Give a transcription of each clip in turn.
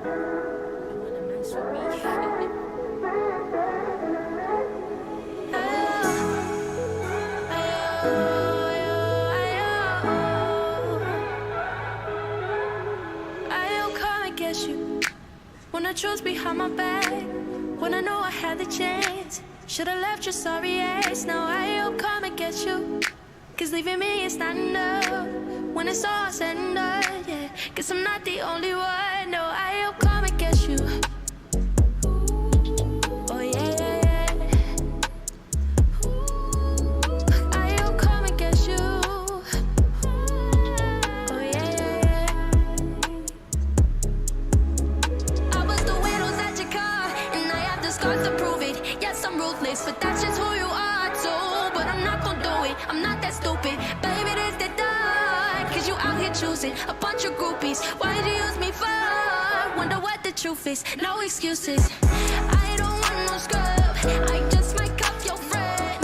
wanna mess with me? I'll come and get you. When the truth's behind my back, when I know I had the chance, should've left your sorry ass. Now I'll come and get you. Cause leaving me is not enough. When it's all said and done, yeah. Cause I'm not the only one. No, I'll come and get you. Oh yeah, yeah, yeah. I'll come and get you. Oh yeah, yeah, yeah. I was the windows at your car, and I have the scars to prove it. Yes, I'm ruthless, but that's just who you are too. But I'm not gonna do it, I'm not that stupid. Baby, this the done, cause you out here choosing a bunch of groupies. Why did you use me for? Wonder what the truth is, no excuses. I don't want no scrub, I just might cuff your friend,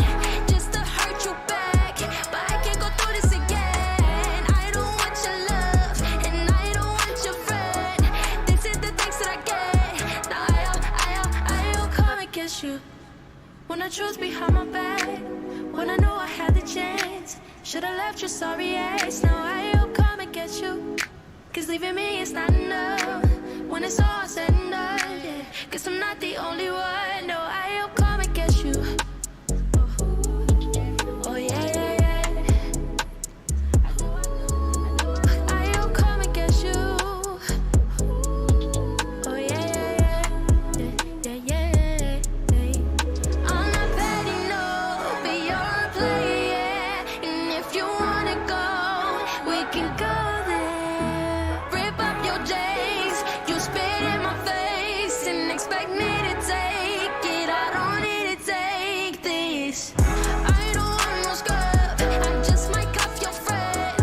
just to hurt you back. But I can't go through this again. I don't want your love, and I don't want your friend. This is the things that I get. Now I'll come and get you. When the truth's behind my back, when I know I had the chance, should've left your sorry ass. Now I'll come and get you. Cause leaving me is not enough. When it's all said and done, yeah. Cause I'm not the only one. No, I'll come and get you. Oh yeah, yeah, yeah. I'll come and get you. Oh yeah, yeah, yeah. Yeah, yeah, yeah, yeah. I'm not petty, no, but you're a player, yeah. And if you wanna go, we can go there. Rip up your J's, you spit in my face and expect me to take it. I don't need to take this. I don't want no scrub, I just might cuff your friend,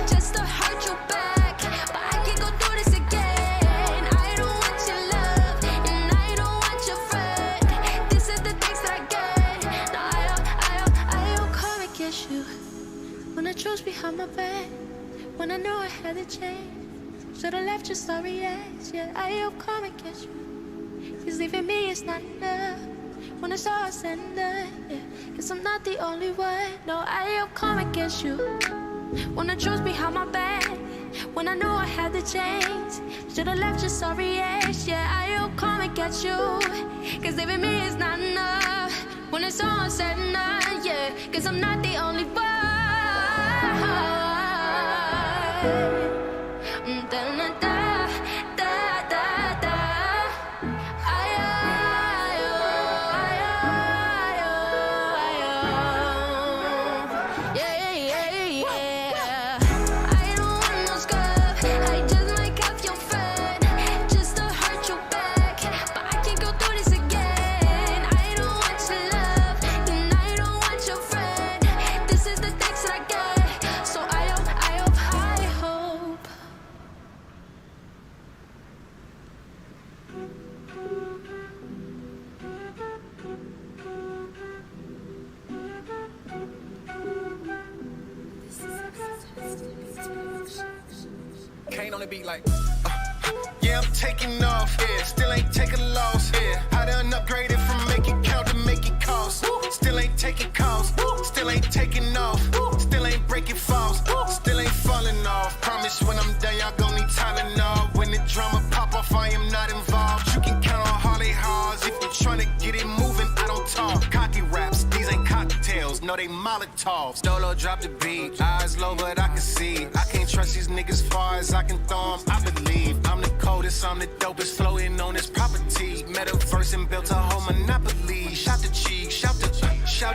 just to hurt you back. But I can't go through this again. I don't want your love, and I don't want your friend. This is the things that I get. Now I'll come and get you. When the truth's behind my back, when I know I had a chance, should've left your sorry ass. Yeah, I'll come and get you. Cause leaving me is not enough. When it's all said and done, yeah. Cause I'm not the only one. No, I'll come and get you. When the truth's behind my back, when I know I had the chance, should've left your sorry ass. Yeah, I'll come and get you. Cause leaving me is not enough. When it's all said and done, yeah. Cause I'm not the only one. Da-da-da, da-da-da. Yeah, yeah, yeah. I don't want no scrub, I just might cuff your friend, just to hurt you back. But I can't go through this again. I don't want your love, and I don't want your friend. This is the things that I get. So I hope. Kane on the beat like yeah, I'm taking off, yeah. Still ain't taking a loss, yeah. I done upgraded from make it count to make it cost. Still ain't taking calls, still ain't taking off. Still ain't breaking falls, still ain't falling off. Promise when I'm done, y'all gon' need Tylenol. When the drama pop off, I am not involved. You can count on Harley Haws if you're tryna get it moving. I don't talk cocky raps, these ain't cocktails, no they Molotovs. Dolo drop the beat, eyes low but I can see. I can't trust these niggas far as I can throw 'em. I believe I'm the coldest, I'm the dopest, floating on this property. Metaverse and built a whole monopoly. Shout to Cheek, shout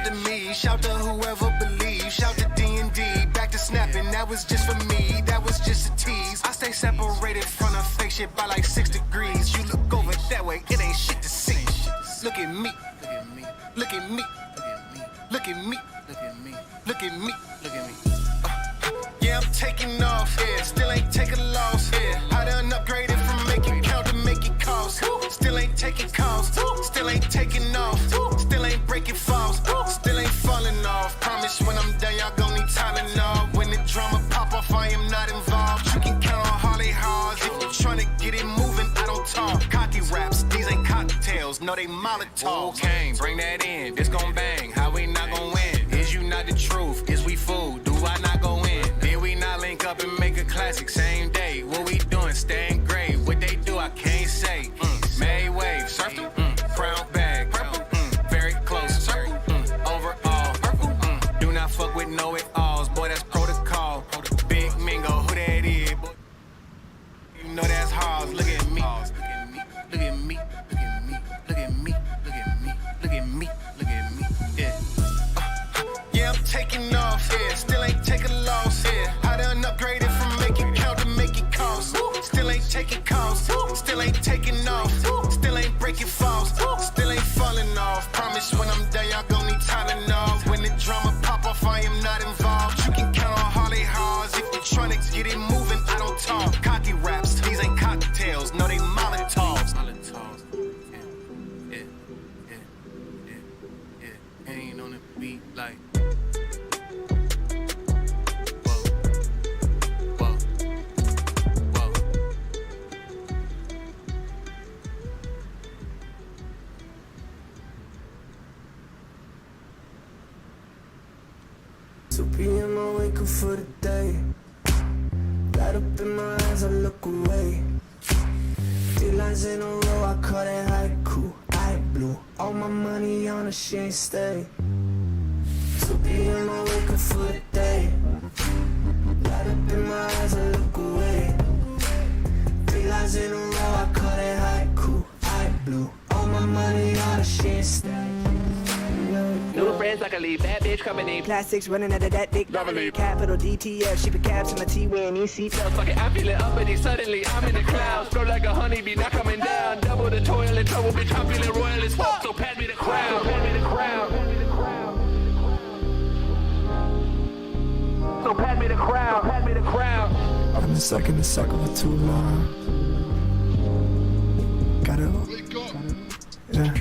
to me, shout to whoever believes. Shout to D&D, back to snapping, that was just for me, that was just a tease. I stay separated from the fake shit by like 6 degrees. You look over that way, it ain't shit to see. Look at me, look at me, look at me, look at me, look at me, look at me. Yeah, I'm taking off, yeah. Still ain't taking a loss, yeah. I done upgraded from make it count to make it cost. Still ain't taking calls, still ain't taking off. Still ain't breaking falls, still ain't falling off. Promise when I'm done, y'all gon' need Tylenol. When the drama pop off, I am not involved. You can count on Harley Haws if you're tryna get it moving. I don't Molotov. Cocky raps, these ain't cocktails, no they Molotovs. Okay, bring that in, this gon' bang, how we not gon' win? Is you not the truth, is we fool, do I not go in? Did we not link up and make a classic same day? What we doing, staying great, what they do I can't say. May wave, surf them, crown bag, purple, very close, circle, overall, purple, do not fuck with no it alls, boy that's protocol. Big Mingo, who that is, boy? You know that's hard. Look at me, look at me, look at me, look at me, look at me, look at me, look at me, yeah. Yeah, I'm taking off, yeah, still ain't taking a loss, yeah. I done upgraded from make it count to make it cost. Still ain't taking calls, still ain't taking off, still ain't breaking falls, still ain't falling off. Promise when I'm done, y'all gon' need Tylenol. When the drama pop off, I am not involved. You can count on Harley Haws if you're trying to get it moving. I don't talk. Cocky raps, these ain't cocktails, no they Molotovs. Molotovs, yeah, yeah, yeah, yeah, yeah. Ain't on the beat like. PM, I wake up for the day. Light up in my eyes, I look away. 3 lines in a row, I call that haiku. I blew all my money on her, she ain't stay. 2 PM, I wake up for the day. Light up in my eyes, I look away. 3 lines in a row, I call that haiku. I blew all my money on her, she ain't stay. New friends like a lead, bad bitch coming in. Plastics running out of that dick. Capital DTF, she put caps in my T wearing these seatbelts. Fuck it, I feel it uppity, suddenly I'm in the clouds. Flow like a honeybee, not coming down. Double the toil and trouble, bitch, I'm feeling royal as fuck. So pass me the crown, pass me the crown. So pass me the crown, pass me the crown. I've been stuck in the circle for too long. Gotta go. Yeah.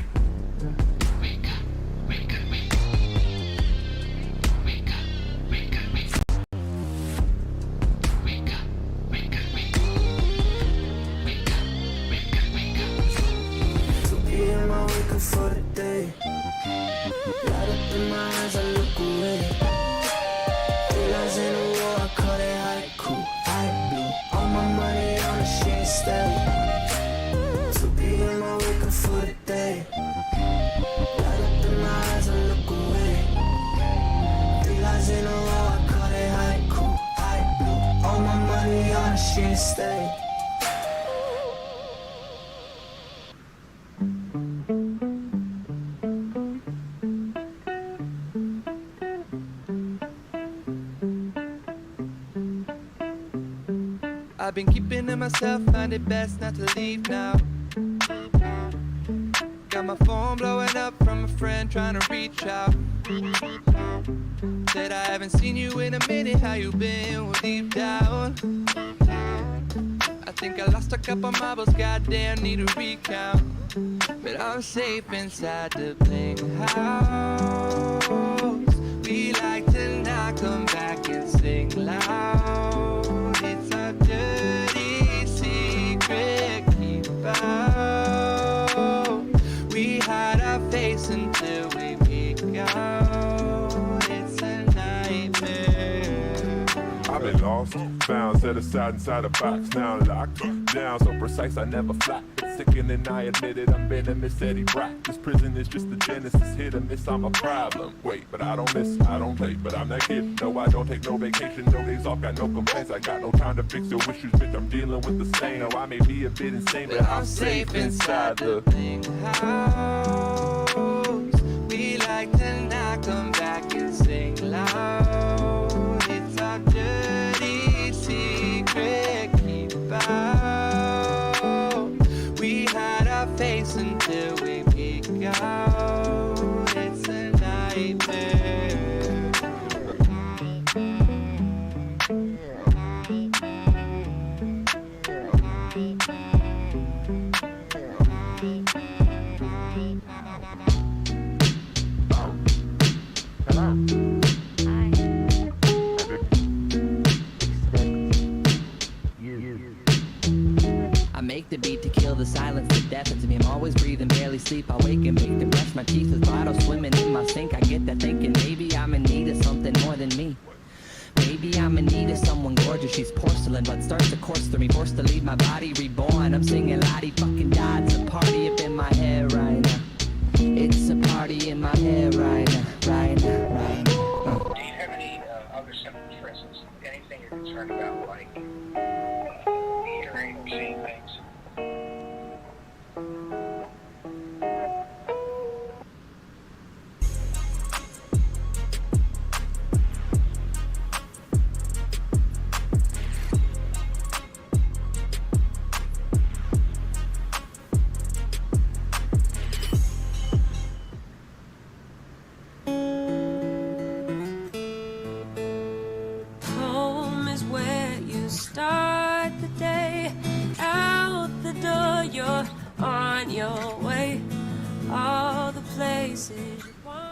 For the day, light up in my eyes, I look away. 3 lines in a row, I call that haiku. I blew all my money on the she ain't stay. 2 PM, I wake up for the day. Light up in my eyes, I look away. 3 lines in a row, I call that haiku. I blew all my money on the she ain't stay. I've been keeping to myself, find it best not to leave now. Got my phone blowing up from a friend trying to reach out. Said I haven't seen you in a minute, how you been? Well, deep down I think I lost a couple marbles, goddamn need a recount. But I'm safe inside the bling house. We like to not come back and sing loud. It's a dirty secret, keep out. We hide our face until we peek out. It's a nightmare. I've been lost, found, set aside inside a box, now locked down, so precise I never flop. Sickening, I admit it, I'm venomous, Eddie Brock. This prison is just the genesis, hit or miss, I'm a problem. Wait, but I don't miss, I don't play, but I'm that kid. No, I don't take no vacation, no days off, got no complaints. I got no time to fix your issues, bitch, I'm dealing with the same. No, I may be a bit insane, but I'm safe inside the bling house. We like to not come back and sing loud. It's our dirty secret, keep out. We hide our face until we peek out. It's a nightmare. I make the beat to kill the silence that deafens me. I'm always breathing, barely sleep. I wake and bake to brush my teeth with bottles swimming in my sink. I get that thinking maybe I'm in need of something more than me. Maybe I'm in need of someone gorgeous. She's porcelain, but starts to course through me, forced to leave my body reborn. I'm singing Lottie fucking died. It's a party up in my head right now. It's a party in my head right now, right now, right now. Do you have any other symptoms, for instance, anything you're concerned about, like hearing or seeing things? Home is where you start the day. Out the door, you're on your way. All the places you want.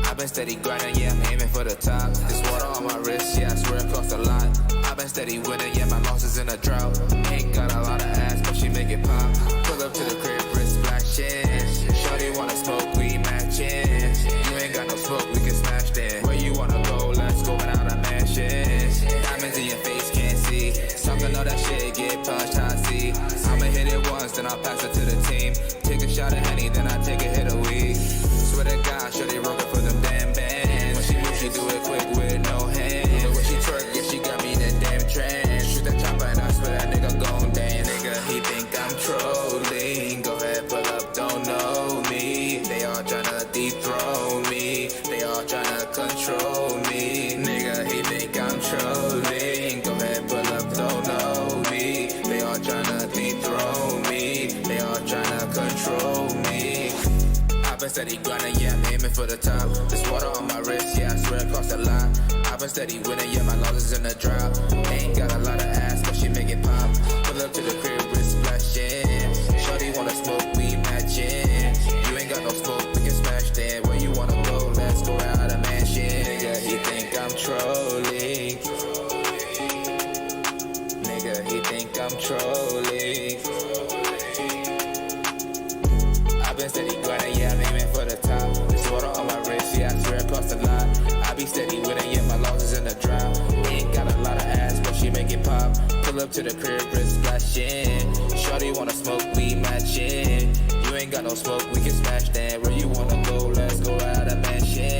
I've been steady grinding, yeah, I'm aiming for the top. This water on my wrist, yeah, I swear it costs a lot. I've been steady winning, yeah, my losses in a drought. Ain't got a lot of ass, but she make it pop. Pull up to the crib, wrist flashing. Shorty wanna smoke, we matching. You ain't got no smoke, we can smash that. Where you wanna go, let's go without a mansion. Diamonds in your face, can't see. Something know that shit, get punched, I see. I'ma hit it once, then I'll pass it to the team. Take a shot of Henny, then I take a hit of weed. Swear to God, shorty rockin' for them damn bands. When she moves, she do it quick with no hands. But when she twerk, yeah, she got me in a damn trance. Shoot that chopper and I swear that nigga gon' dance. Nigga, he think I'm trolling. Go ahead, pull up, don't know me. They all tryna dethrone me. They all tryna control me. Nigga, he think I'm trolling. Go ahead, pull up, don't know me. They all tryna dethrone me. They all tryna control me. I've been steady grinding, yeah, I'm aiming for the top. This water on my wrist, yeah, I swear it costs a lot. I've been steady winning, yeah, my losses in the drought. Ain't got a lot of ass, but she make it pop. Pull up to the crib, wrist splashing. Shorty wanna smoke, we matching. You ain't got no smoke, we can smash that. Where you wanna go, let's go out of mansion. Nigga, he think I'm trolling. Nigga, he think I'm trolling. I've been steady grinding, yeah, I'm aiming for the top. This water on my wrist, yeah, I swear it costs a lot. I be steady winning, yeah, my losses in the drought. Ain't got a lot of ass, but she make it pop. Pull up to the crib, wrist splashing. Shorty wanna smoke, we matching. You ain't got no smoke, we can smash that. Where you wanna go, let's go out of mansion.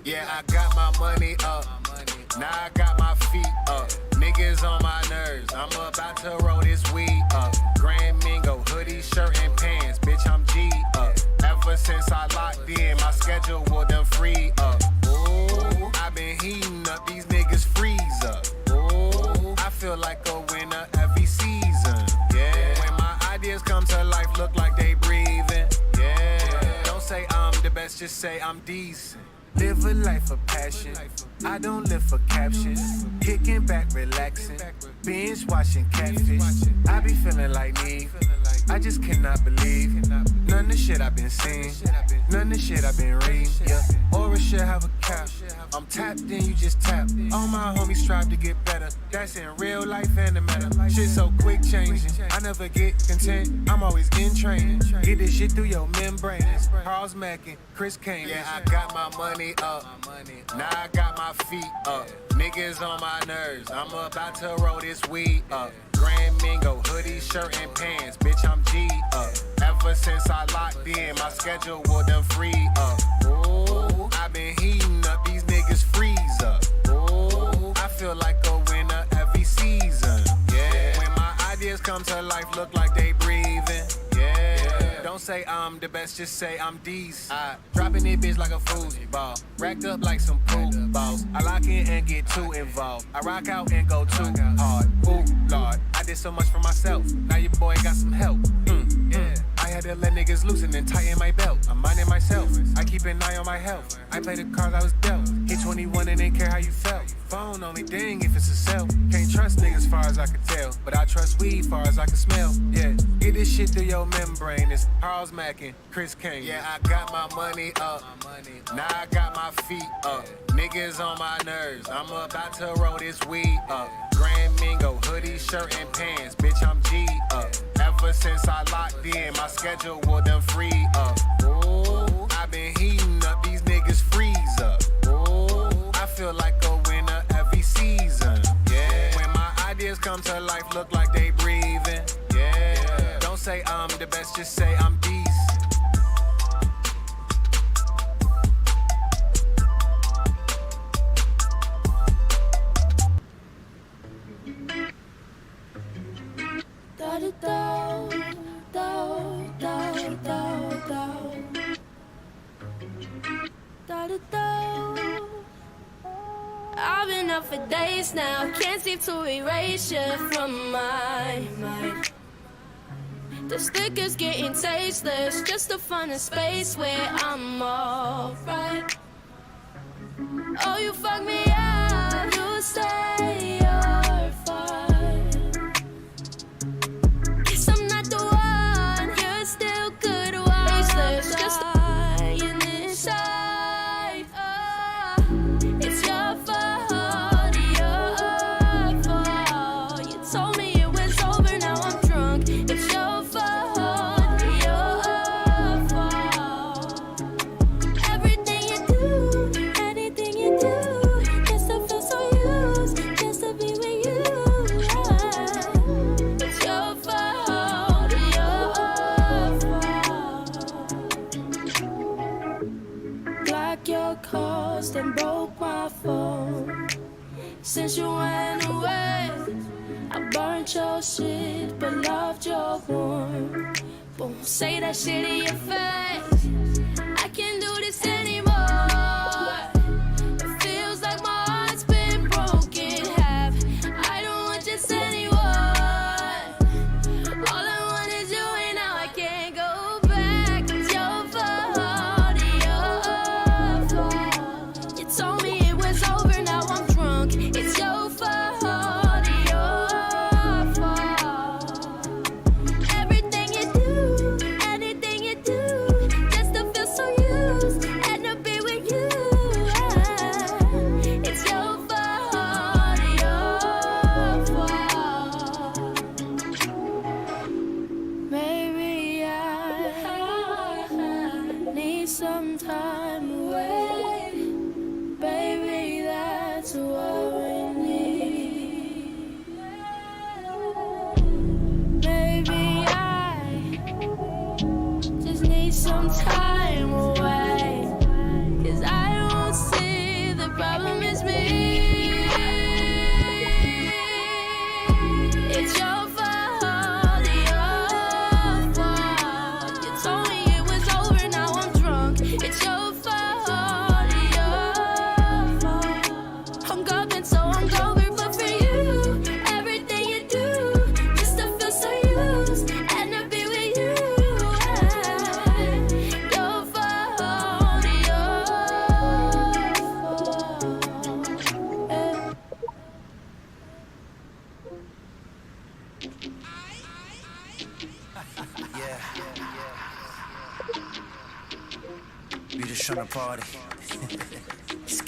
Yeah, I got my money up. Now I got my feet up. Niggas on my nerves. I'm about to roll this weed up. Grand Mingo, hoodie, shirt, and pants. Bitch, I'm G up. Ever since I locked in, my schedule wouldn't free up. Ooh, I been heating up. These niggas freeze up. Ooh, I feel like a winner every season. Yeah, when my ideas come to life, look like they breathing. Yeah, don't say I'm the best, just say I'm decent. Live a life of passion. I don't live for captions. Kicking back, relaxing. Binge watching catfish. I be feeling like Neve. I just cannot believe none of the shit I've been seeing. None of the shit I've been reading. Yeah. Or a shit have a cap. I'm tapped in, you just tap. All my homies strive to get better. That's in real life and the meta. Shit so quick changing. I never get content. I'm always in training. Get this shit through your membranes. Charles Mackin, Chris Kane. Yeah, I got my money up. Now I got my feet up. Niggas on my nerves. I'm about to roll this weed up. Grand Mingo, hoodie, shirt, and pants. Bitch, I'm G up. Ever since I locked in, my schedule wouldn't free up. Ooh, I been heating up, these niggas freeze up. Ooh, I feel like a winner every season. Yeah, when my ideas come to life, look like they breathing. Yeah, don't say I'm the best, just say I'm decent. I dropping it bitch like a foosball, racked up like some pool balls. I lock in and get too involved. I rock out and go too hard. Ooh, Lord, I did so much for myself. Now your boy got some help. I had to let niggas loose and then tighten my belt. I'm minding myself. I keep an eye on my health. I play the cards I was dealt. Hit 21 and didn't care how you felt. Phone only ding if it's a cell. Can't trust niggas far as I can tell, but I trust weed far as I can smell. Yeah, get this shit through your membrane. It's Charles Mackin, Chris Kane. Yeah, I got my money up. Now I got my feet up. Niggas on my nerves. I'm about to roll this weed up. Grand Mingo, hoodie, shirt, and pants. Bitch, I'm G up. Ever since I locked in, my schedule wouldn't free up. Ooh, I been heating up, these niggas freeze up. Ooh, I feel like a winner every season. Yeah, when my ideas come to life, look like they breathing. Yeah, don't say I'm the best, just say I'm decent. I've been up for days now, can't seem to erase you from my mind. The sticker's getting tasteless, just to find a space where I'm alright. Oh, you fuck me up, you say you're fine. Guess I'm not the one, you're still good ones. Tasteless, just dying inside. Oh, it's your fault, your fault. You told me it was over, now I'm drunk. It's your fault, your fault. Everything you do, anything you do, just to feel so used, just to be with you. It's your fault, your fault. Block your calls, then broke my phone. Since you went away, I burnt your shit, but loved your warmth. Won't say that shit in your face. I can't do this anymore. It feels like my heart's been broken half. I don't want just anyone. All I want is you, and now I can't go back. It's your fault, your fault. You told me it was over, now I'm drunk. It's your fault, your fault. Everything you do, anything you do, just to feel so used and to be with you. It's your fault, your fault. Maybe I need some time away. Baby, that's what we need. Maybe I just need some time away. 'Cause I don't see the problem is me. It's your fault, your fault. You told me it was over, now I'm drunk. It's your fault, your fault. I'm going so I'm going, but for you, everything you do, just to feel so used and to be with you. Your fault, your fault. We just tryna party. Let's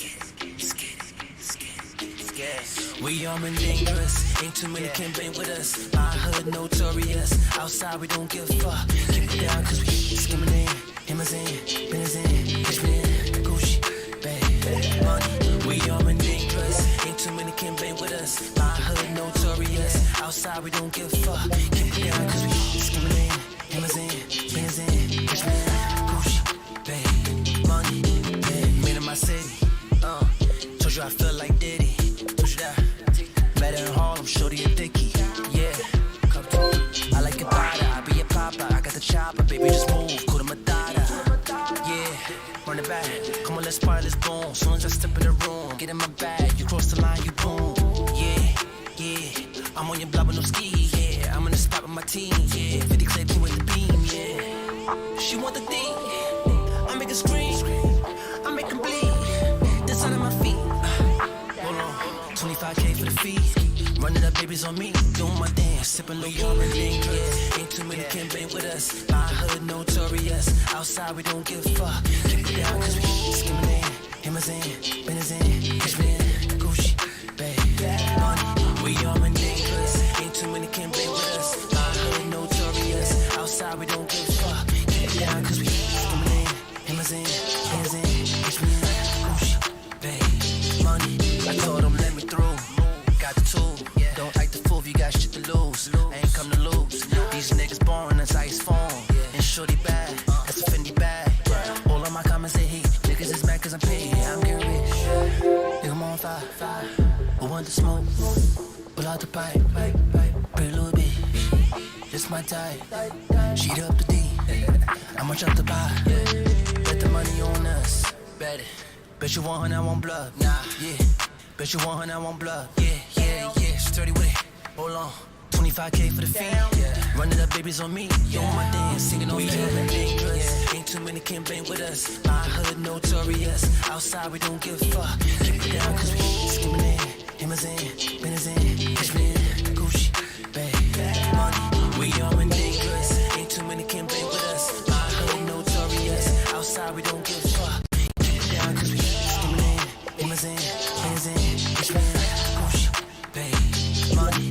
We armed and dangerous, ain't too many can bang with us. My hood notorious, outside we don't give a fuck. Keep it down cause we skimming in, hammers in, benners in, Richmond in, Gucci, babe, money. We armed and dangerous, ain't too many can bang with us. My hood notorious, outside we don't give a fuck. Keep it down cause we skimming in, hammers in, benners in, Richmond, Gucci, babe, money, yeah. Man in my city, told you I feel like Diddy. Better in Harlem, shorty a dickie, yeah. I like it bada, I be a papa, I got the chopper, baby just move, call him a dada, yeah. Run it back, come on let's party, let's boom. Soon as I step in the room, get in my bag, you cross the line, you boom, yeah, yeah. I'm on your block with no ski, yeah. I'm in the spot with my team, yeah. 50 clip team with the beam, yeah. She want the D, I make her scream, I make her bleed, this under my feet. 25K for the fee. Running up babies on me, doing my dance, sipping low yard and dangerous. Ain't too many can bang with us. My hood notorious. Outside we don't give a fuck. Keep it down cause we skimming in, hammers in, benners in, Richmond, Gucci, babe, money. We armed and dangerous. Ain't too many can bang with us. My hood notorious. Outside we don't give a fuck. Keep it down cause we skimming in, hammers in, benners in, Richmond, Gucci, babe, money. I told them let me through, got the tool. Don't act the fool if you got shit to lose. I ain't come to lose. These niggas boring, that's ice phone. And shorty bad, that's a Fendi bag. All of my comments say heat. Niggas is mad cause I'm paid, I'm getting rich. Nigga, I'm on fire. Who want the smoke? Pull out the pipe. Pretty little bitch, this my type. Sheet up the D, I'ma drop the buy. Bet the money on us, bet it. Bet you 100 I won't bluff, nah, yeah. Bet you 100 I won't bluff, yeah. She's 30 with it, hold on. 25K for the fee, yeah. Running up babies on me, yo on my dance, singing on dangerous. Ain't too many can bang with us. My hood notorious, outside we don't give a fuck. Keep it down cause we skimming in, hammers in, benners in, Richmond, Gucci, babe, money. We armed and dangerous, ain't too many can bang with us. My hood notorious, outside we don't give a fuck. Keep it down cause we skimming in, hammers in, benners in, Richmond, Gucci, babe, money.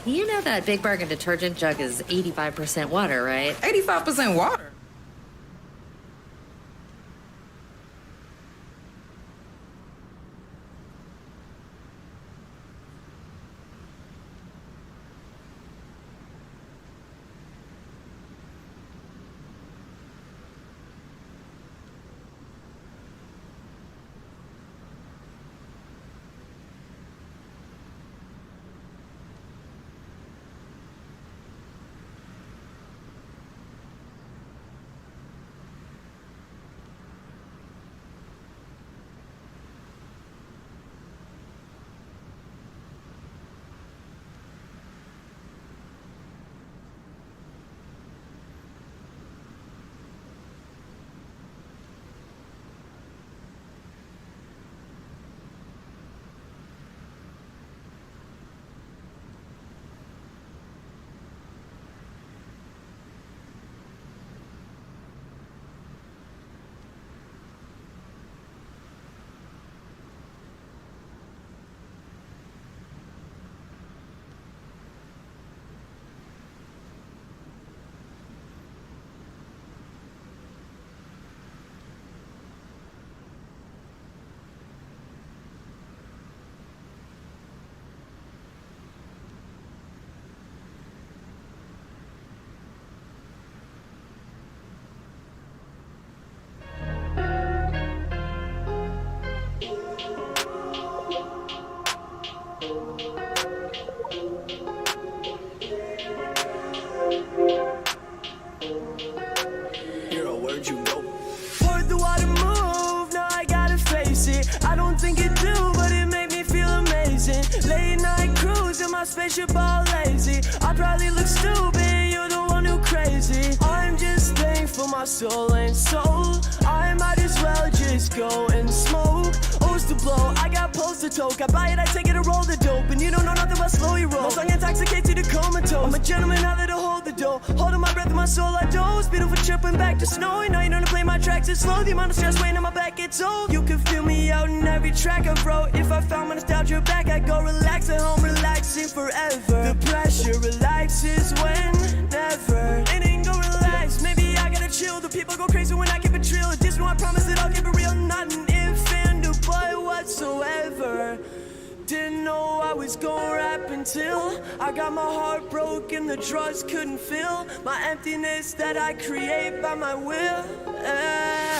You know that Big Bargain detergent jug is 85% water, right? 85% water? Spaceship all lazy. I probably look stupid, you're the one who crazy. I'm just thankful my soul ain't sold. I might as well just go and smoke. Oh, it's the blow, I got poster toke. I buy it, I take it, and roll the dope. And you don't know nothing about slow roll. My song intoxicates you to comatose. I'm a gentleman, now that'll hold the door. Holding my breath in my soul, I dose. Beautiful tripping back to snow. You know you don't play my tracks, it's slow. The amount of stress weighing on my back, it's old. You can feel me out in every track I wrote. If I found my nostalgia back, I go relax at home, relaxing forever. The pressure relaxes whenever. It ain't go relax, maybe I gotta chill. The people go crazy when I keep it real. Just know I promise that I'll keep it real. Not an infant or boy whatsoever. Didn't know I was gon' rap until I got my heart broken, the drugs couldn't fill my emptiness that I create by my will.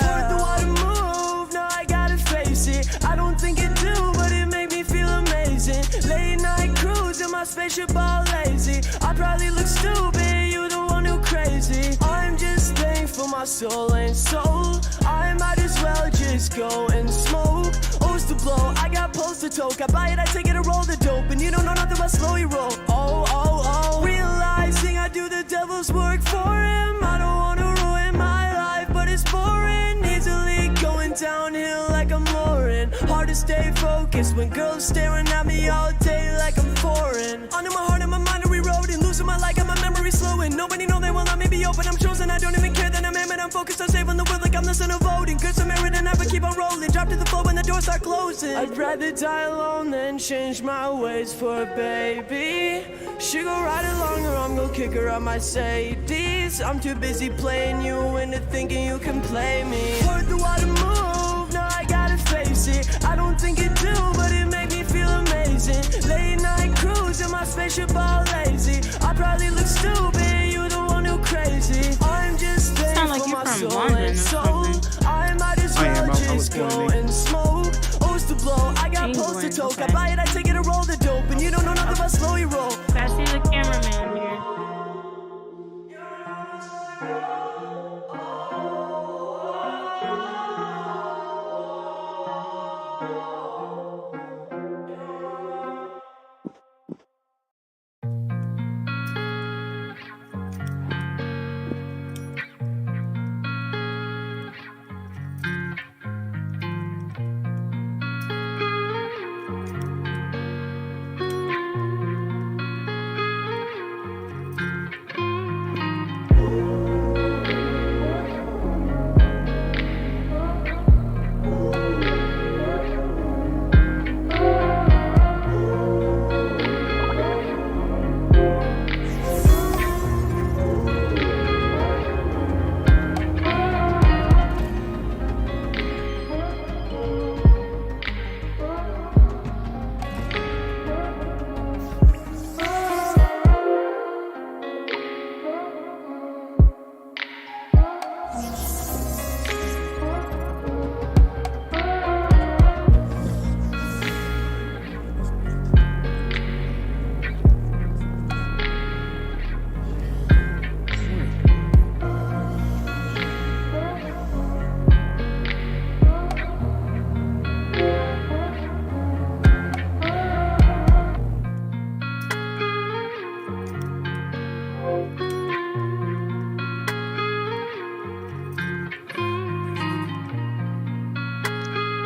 Heard the water move, now I gotta face it. I don't think it do, but it make me feel amazing. Late night cruise in my spaceship all lazy. I probably look stupid, you the one who crazy. I'm just thankful my soul ain't sold. I might as well just go and smoke. O's to blow, I got poster toke. I buy it, I take it, and roll the dope. And you don't know nothing about slow roll. Oh, oh, oh. Realizing I do the devil's work for him. I don't wanna ruin my life, but it's boring. Easily going downhill like I'm Lauren. Hard to stay focused when girls staring at me all day like I'm foreign. Under my heart and my mind are eroding. Losing my life and my memory slowing. Nobody know they will let me be open. I'm chosen, I don't even care that I'm in. I'm focused on saving the world like I'm the son of Odin. Good Samaritan, never keep on rolling. Drop to the floor when the doors start closing. I'd rather die alone than change my ways for a baby. She go ride along or I'm gonna kick her out my Mercedes. I'm too busy playing you into thinking you can play me. Heard the water move, now I gotta face it. I don't think it do, but it make me feel amazing. Late night cruise in my spaceship all lazy. I probably look stupid, you the one who crazy. I'm just thankful like you're my from soul London ain't or sold. I might as well just go and smoke. O's to blow, I got poster England, toke. okay. I buy it, I take it, and roll the dope. And you don't know nothing about slow roll. I see the cameraman here.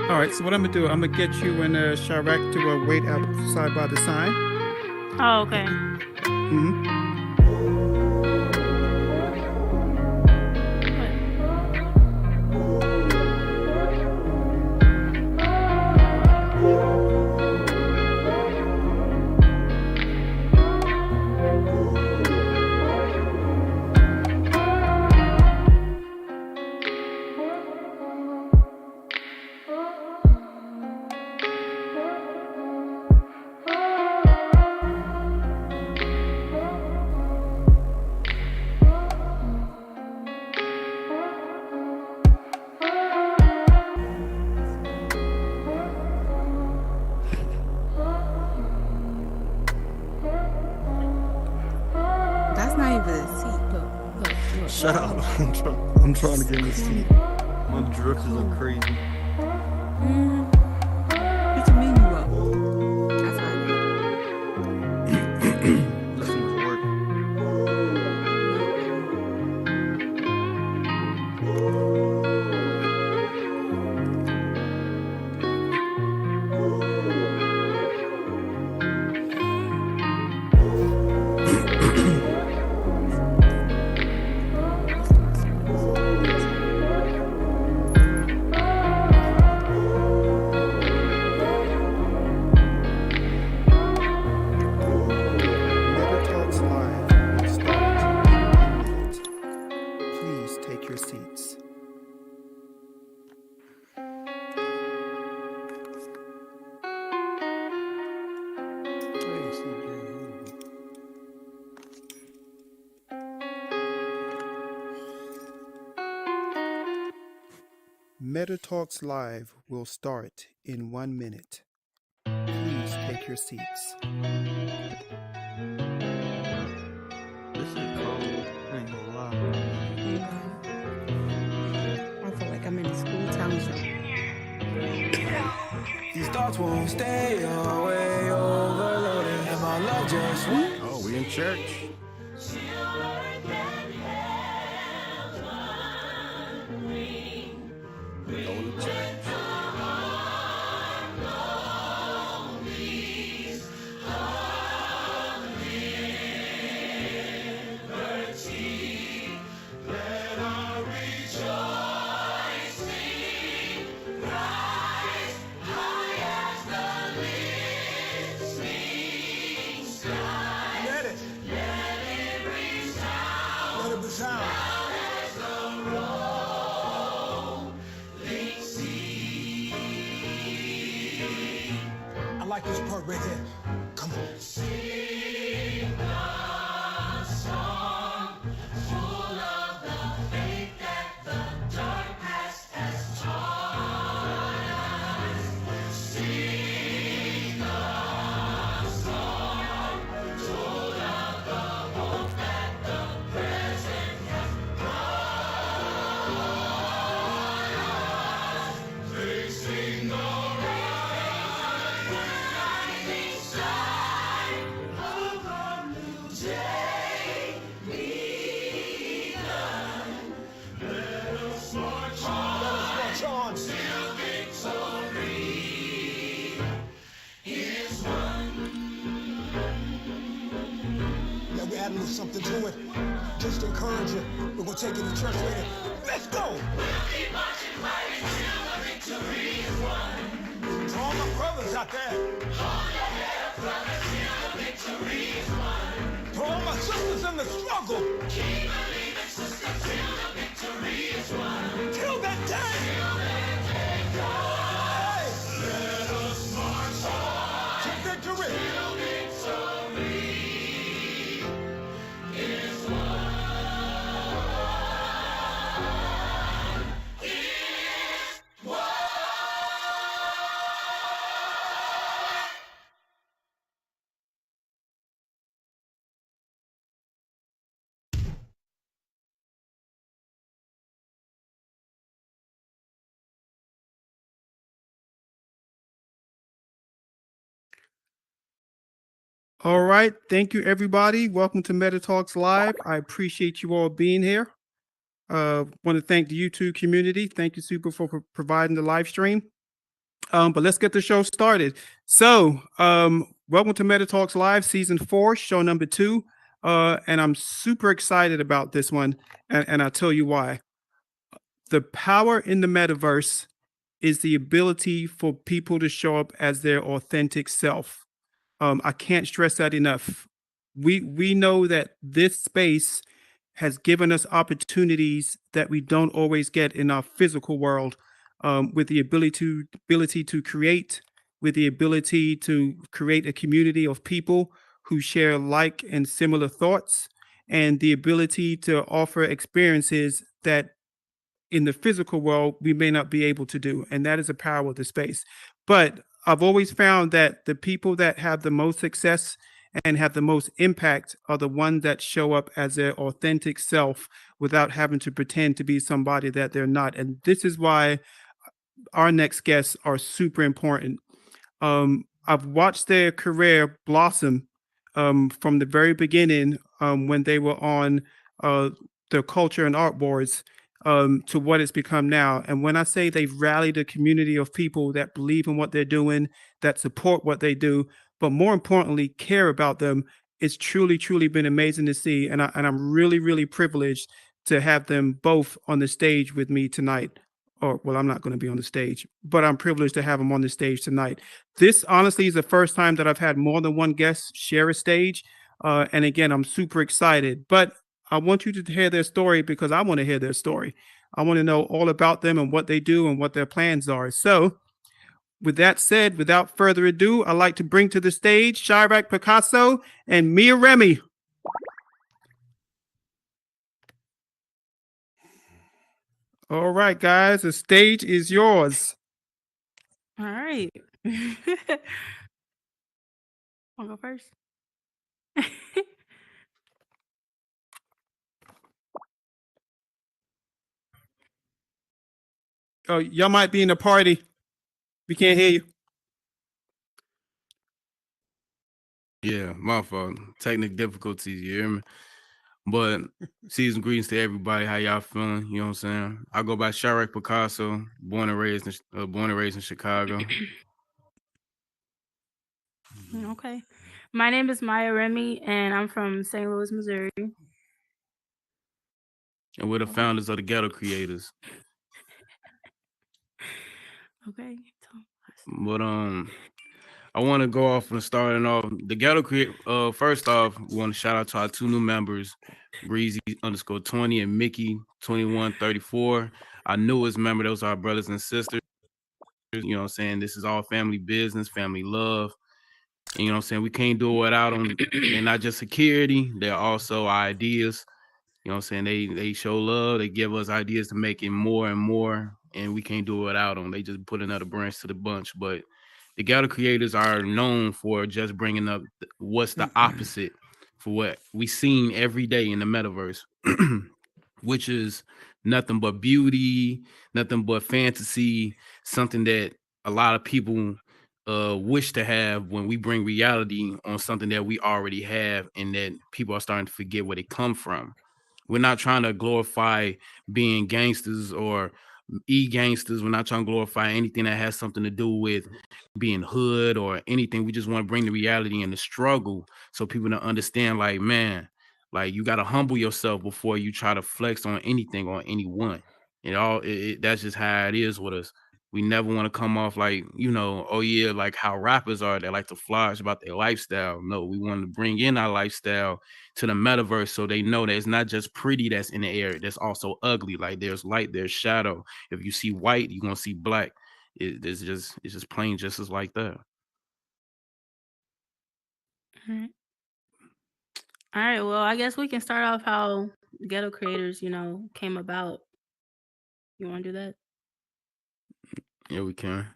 All right, so what I'm gonna do, I'm gonna get you and Chiraq to wait outside by the sign. Oh, okay. Mm-hmm. That's not even a seat. Look. Shut up. I'm trying to get in the seat. My drugs are crazy. What you mean you up? That's how I do. Listen to work. Meta Talks Live will start in 1 minute. Please take your seats. This is cold. I ain't gonna lie. I feel like I'm in a school talent show. These thoughts won't stay away, overloaded, and my love just won't. Oh, we in church. Going to church. I like this part right here. Come on. Sing a song full of the faith that the dark past has taught us. Sing a song full of the hope that the present has brought us. Facing the add a little something to it, just to encourage you. We're gonna take it to church later. Let's go! We'll keep marching right until the victory is won. To all my brothers out there. Hold your head up, brother, till the victory is won. To all my sisters in the struggle. Keep believing, sister, till the victory is won. Till that day. Till that day comes. Let us march on. To victory. Till victory. All right. Thank you, everybody. Welcome to Meta Talks Live. I appreciate you all being here. Want to thank the YouTube community. Thank you, Super, for providing the live stream. But let's get the show started. So, welcome to Meta Talks Live, Season 4, show number 2. And I'm super excited about this one, and I'll tell you why. The power in the metaverse is the ability for people to show up as their authentic self. I can't stress that enough. We know that this space has given us opportunities that we don't always get in our physical world, with the ability to create, with the ability to create a community of people who share like and similar thoughts, and the ability to offer experiences that in the physical world we may not be able to do. And that is the power of the space. But I've always found that the people that have the most success and have the most impact are the ones that show up as their authentic self without having to pretend to be somebody that they're not. And this is why our next guests are super important. I've watched their career blossom from the very beginning, when they were on the culture and art boards, to what it's become now. And when I say they've rallied a community of people that believe in what they're doing, that support what they do, but more importantly, care about them, it's truly, truly been amazing to see. And I'm really, really privileged to have them both on the stage with me tonight. Or, well, I'm not going to be on the stage, but I'm privileged to have them on the stage tonight. This honestly is the first time that I've had more than one guest share a stage. And again, I'm super excited, but I want you to hear their story because I want to hear their story. I want to know all about them and what they do and what their plans are. So with that said, without further ado, I'd like to bring to the stage Chiraqpicasso and MiaRemi. All right, guys, the stage is yours. All right. I'll go first. Oh, y'all might be in a party. We can't hear you. Yeah, my fault. Technical difficulties, you hear me? But season greetings to everybody. How y'all feeling? You know what I'm saying? I go by Chiraqpicasso, born and raised in Chicago. Okay. My name is MiaRemi, and I'm from St. Louis, Missouri. And we're the founders of the Ghetto Creators. Okay. But I want to go off and starting off the Ghetto Create. First off, we want to shout out to our two new members, Breezy _20 and Mickey 2134. Our newest member, those are our brothers and sisters. You know what I'm saying? This is all family business, family love. And you know what I'm saying? We can't do it without them. They're not just security, they're also our ideas. You know what I'm saying? They show love, they give us ideas to make it more and more, and we can't do it without them. They just put another branch to the bunch. But the Ghetto Creators are known for just bringing up what's the opposite for what we seen every day in the metaverse, which is nothing but beauty, nothing but fantasy, something that a lot of people wish to have when we bring reality on something that we already have and that people are starting to forget where they come from. We're not trying to glorify being gangsters or gangsters. We're not trying to glorify anything that has something to do with being hood or anything. We just want to bring the reality and the struggle so people to understand, like, man, like you got to humble yourself before you try to flex on anything or anyone. That's just how it is with us. We never want to come off like, you know, oh yeah, like how rappers are. They like to flourish about their lifestyle. No, we want to bring in our lifestyle to the metaverse so they know that it's not just pretty that's in the air. There's also ugly. Like there's light, there's shadow. If you see white, you're gonna see black. It's just plain just as like that. All right. Well, I guess we can start off how Ghetto Creators, came about. You want to do that? Yeah, we can.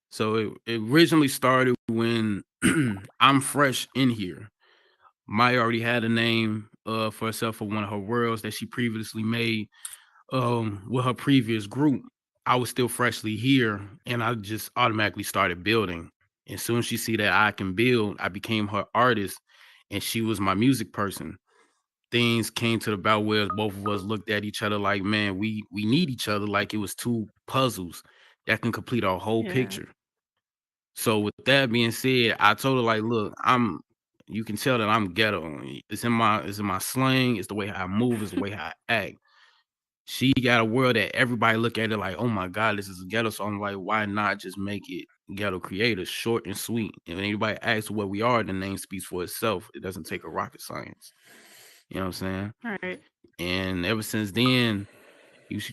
So it originally started when I'm fresh in here. Maya already had a name for herself for one of her worlds that she previously made with her previous group. I was still freshly here and I just automatically started building. As soon as she see that I can build, I became her artist and she was my music person. Things came to the about where both of us looked at each other like, man, we need each other, like it was two puzzles that can complete our whole picture. So with that being said, I told her like, look, you can tell that I'm ghetto. It's in my slang, it's the way I move, it's the way I act. She got a world that everybody look at it like, oh my God, this is a ghetto. So I'm like, why not just make it Ghetto Creators, short and sweet? And when anybody asks what we are, the name speaks for itself. It doesn't take a rocket science. You know what I'm saying? All right. And ever since then,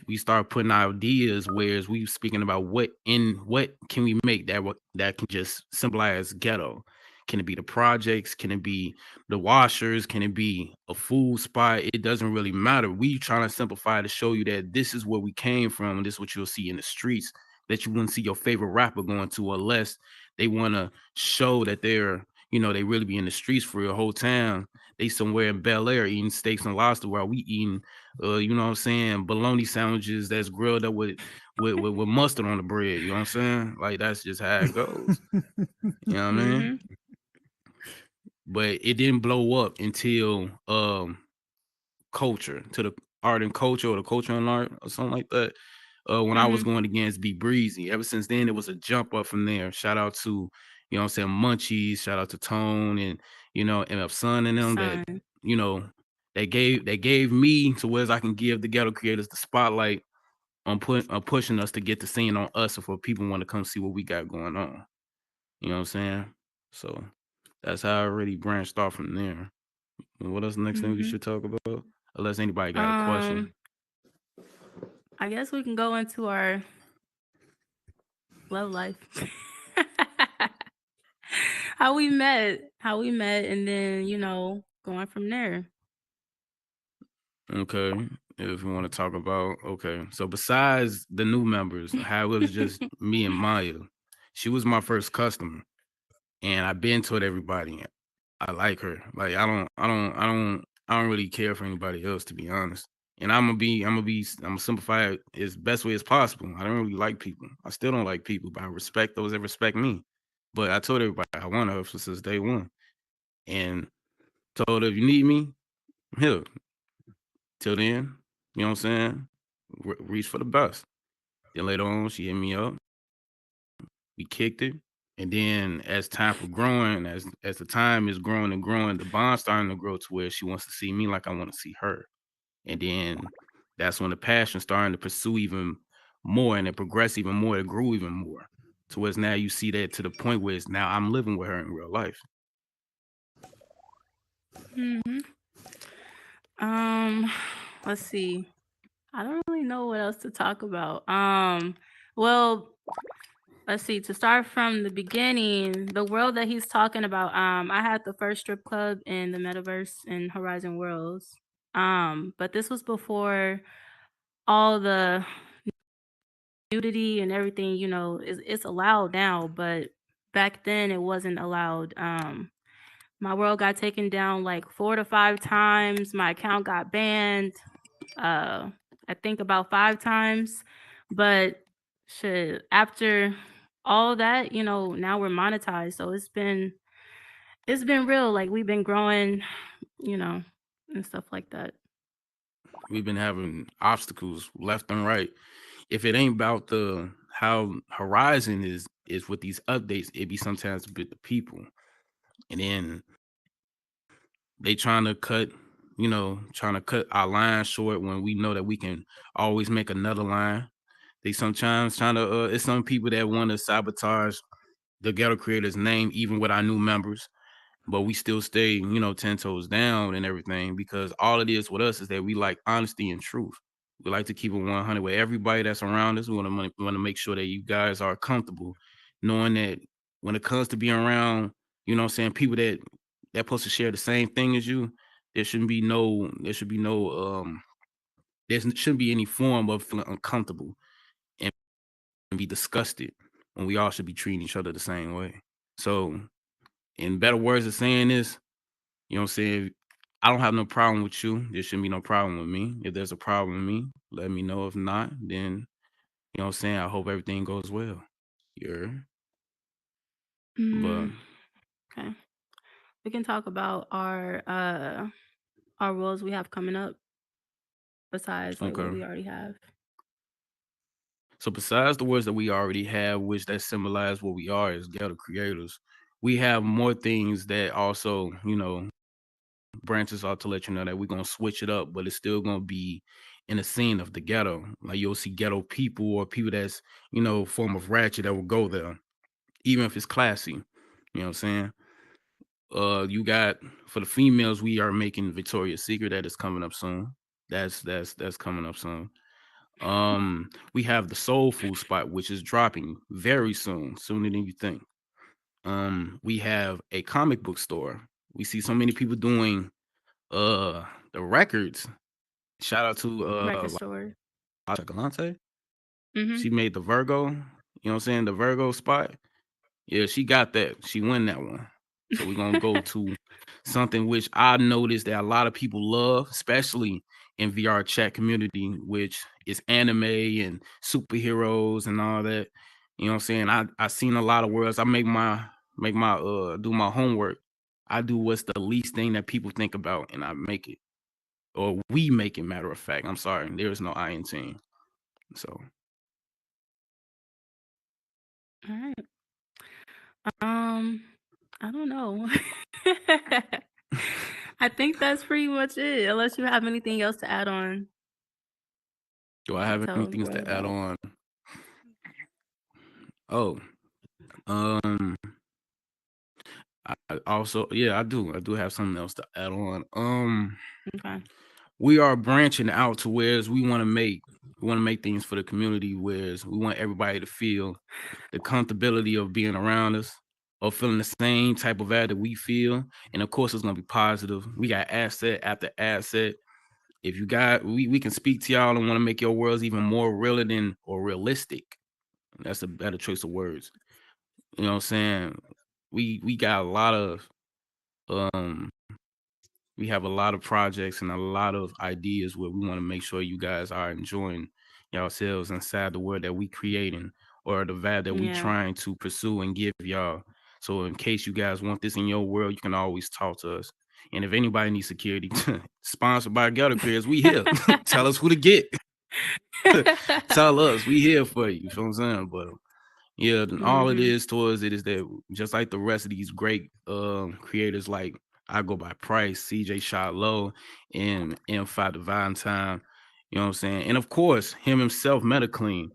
we start putting ideas, whereas we speaking about what can we make that can just symbolize ghetto. Can it be the projects? Can it be the washers? Can it be a food spot? It doesn't really matter. We trying to simplify to show you that this is where we came from, and this is what you'll see in the streets that you wouldn't see your favorite rapper going to unless they want to show that they're, they really be in the streets for your whole town. They somewhere in Bel Air eating steaks and lobster while we eating you know what I'm saying, bologna sandwiches that's grilled up with mustard on the bread. You know what I'm saying? Like that's just how it goes. You know what I mean? But it didn't blow up until culture, to the art and culture or the culture and art or something like that. When I was going against Be Breezy. Ever since then, it was a jump up from there. Shout out to, you know what I'm saying, Munchies, shout out to Tone and, MF Sun and them that, they gave me to whereas I can give the Ghetto Creators the spotlight on pushing us to get the scene on us, or for people want to come see what we got going on. You know what I'm saying? So that's how I really branched off from there. What else next thing we should talk about? Unless anybody got a question. I guess we can go into our love life. How we met, and then, going from there. Okay. If you want to talk about, okay. So besides the new members, how it was just me and Maya, she was my first customer, and I've been told everybody I like her. Like I don't really care for anybody else, to be honest. And I'm gonna simplify it as best way as possible. I don't really like people. I still don't like people, but I respect those that respect me. But I told everybody I want her since day one, and told her if you need me, I'm here. Till then, you know what I'm saying? Reach for the best. Then later on, she hit me up. We kicked it. And then as time for growing, as the time is growing and growing, the bond's starting to grow to where she wants to see me like I want to see her. And then that's when the passion starting to pursue even more and it progressed even more, it grew even more. To where it's now you see that to the point where it's now I'm living with her in real life. Hmm. Let's see. I don't really know what else to talk about. Well, let's see. To start from the beginning, the world that he's talking about. I had the first strip club in the metaverse in Horizon Worlds. But this was before all the nudity and everything. You know, it's allowed now, but back then it wasn't allowed. My world got taken down like 4 to 5 times. My account got banned. I think about 5 times. But shit, after all that, you know, now we're monetized. So it's been real. Like we've been growing, you know, and stuff like that. We've been having obstacles left and right. If it ain't about the how Horizon is with these updates, it be sometimes a bit the people. And then they trying to cut, trying to cut our line short when we know that we can always make another line. They sometimes trying to it's some people that want to sabotage the ghetto creators name even with our new members, but we still stay 10 toes down and everything, because all it is with us is that we like honesty and truth. We like to keep it 100 with everybody that's around us. We want to make sure that you guys are comfortable knowing that when it comes to being around, what I'm saying, people that supposed to share the same thing as you, there shouldn't be no there shouldn't be any form of feeling uncomfortable and be disgusted when we all should be treating each other the same way. So, in better words of saying this, you know what I'm saying? I don't have no problem with you. There shouldn't be no problem with me. If there's a problem with me, let me know. If not, then, you know what I'm saying? I hope everything goes well. Yeah. But Okay. We can talk about our roles we have coming up besides like what okay. we already have. So besides the words that we already have, which that symbolize what we are as ghetto creators, we have more things that also, branches out to let you know that we're gonna switch it up, but it's still gonna be in the scene of the ghetto. Like you'll see ghetto people or people that's, form of ratchet that will go there, even if it's classy. You know what I'm saying? You got for the females, we are making Victoria's Secret that is coming up soon. That's coming up soon. We have the soul food spot, which is dropping very soon, sooner than you think. We have a comic book store. We see so many people doing the records. Shout out to Record store. Lasha Galante. Mm-hmm. She made the Virgo, you know what I'm saying, the Virgo spot. Yeah, she got that. She won that one. So we're gonna go to something which I noticed that a lot of people love, especially in VR chat community, which is anime and superheroes and all that. You know what I'm saying? I seen a lot of words. I make my do my homework. I do what's the least thing that people think about and I make it. Or we make it, matter of fact. I'm sorry, there is no I in team. So All right. I don't know. I think that's pretty much it, unless you have anything else to add on. do I have Tell us anything what to add about. on? Oh, um, I also, yeah, I do. I do have something else to add on. Okay. We are branching out to whereas we want to make things for the community, whereas we want everybody to feel the comfortability of being around us or feeling the same type of vibe that we feel. And of course, it's gonna be positive. We got asset after asset. if you got, we can speak to y'all and want to make your worlds even more realer than or realistic. That's a better choice of words. You know what I'm saying? We got a lot of um we have a lot of projects and a lot of ideas where we want to make sure you guys are enjoying yourselves inside the world that we creating or the vibe that we Yeah. trying to pursue and give y'all. So in case you guys want this in your world, you can always talk to us. And if anybody needs security, sponsored by Ghetto Creators, we here. Tell us who to get. Tell us, we here for you. You feel what I'm saying? But yeah, all it is towards it is that just like the rest of these great creators, like I go by Price, CJ Shot Low, and M5 Divine Time, you know what I'm saying? And of course, him himself, Meta Clean.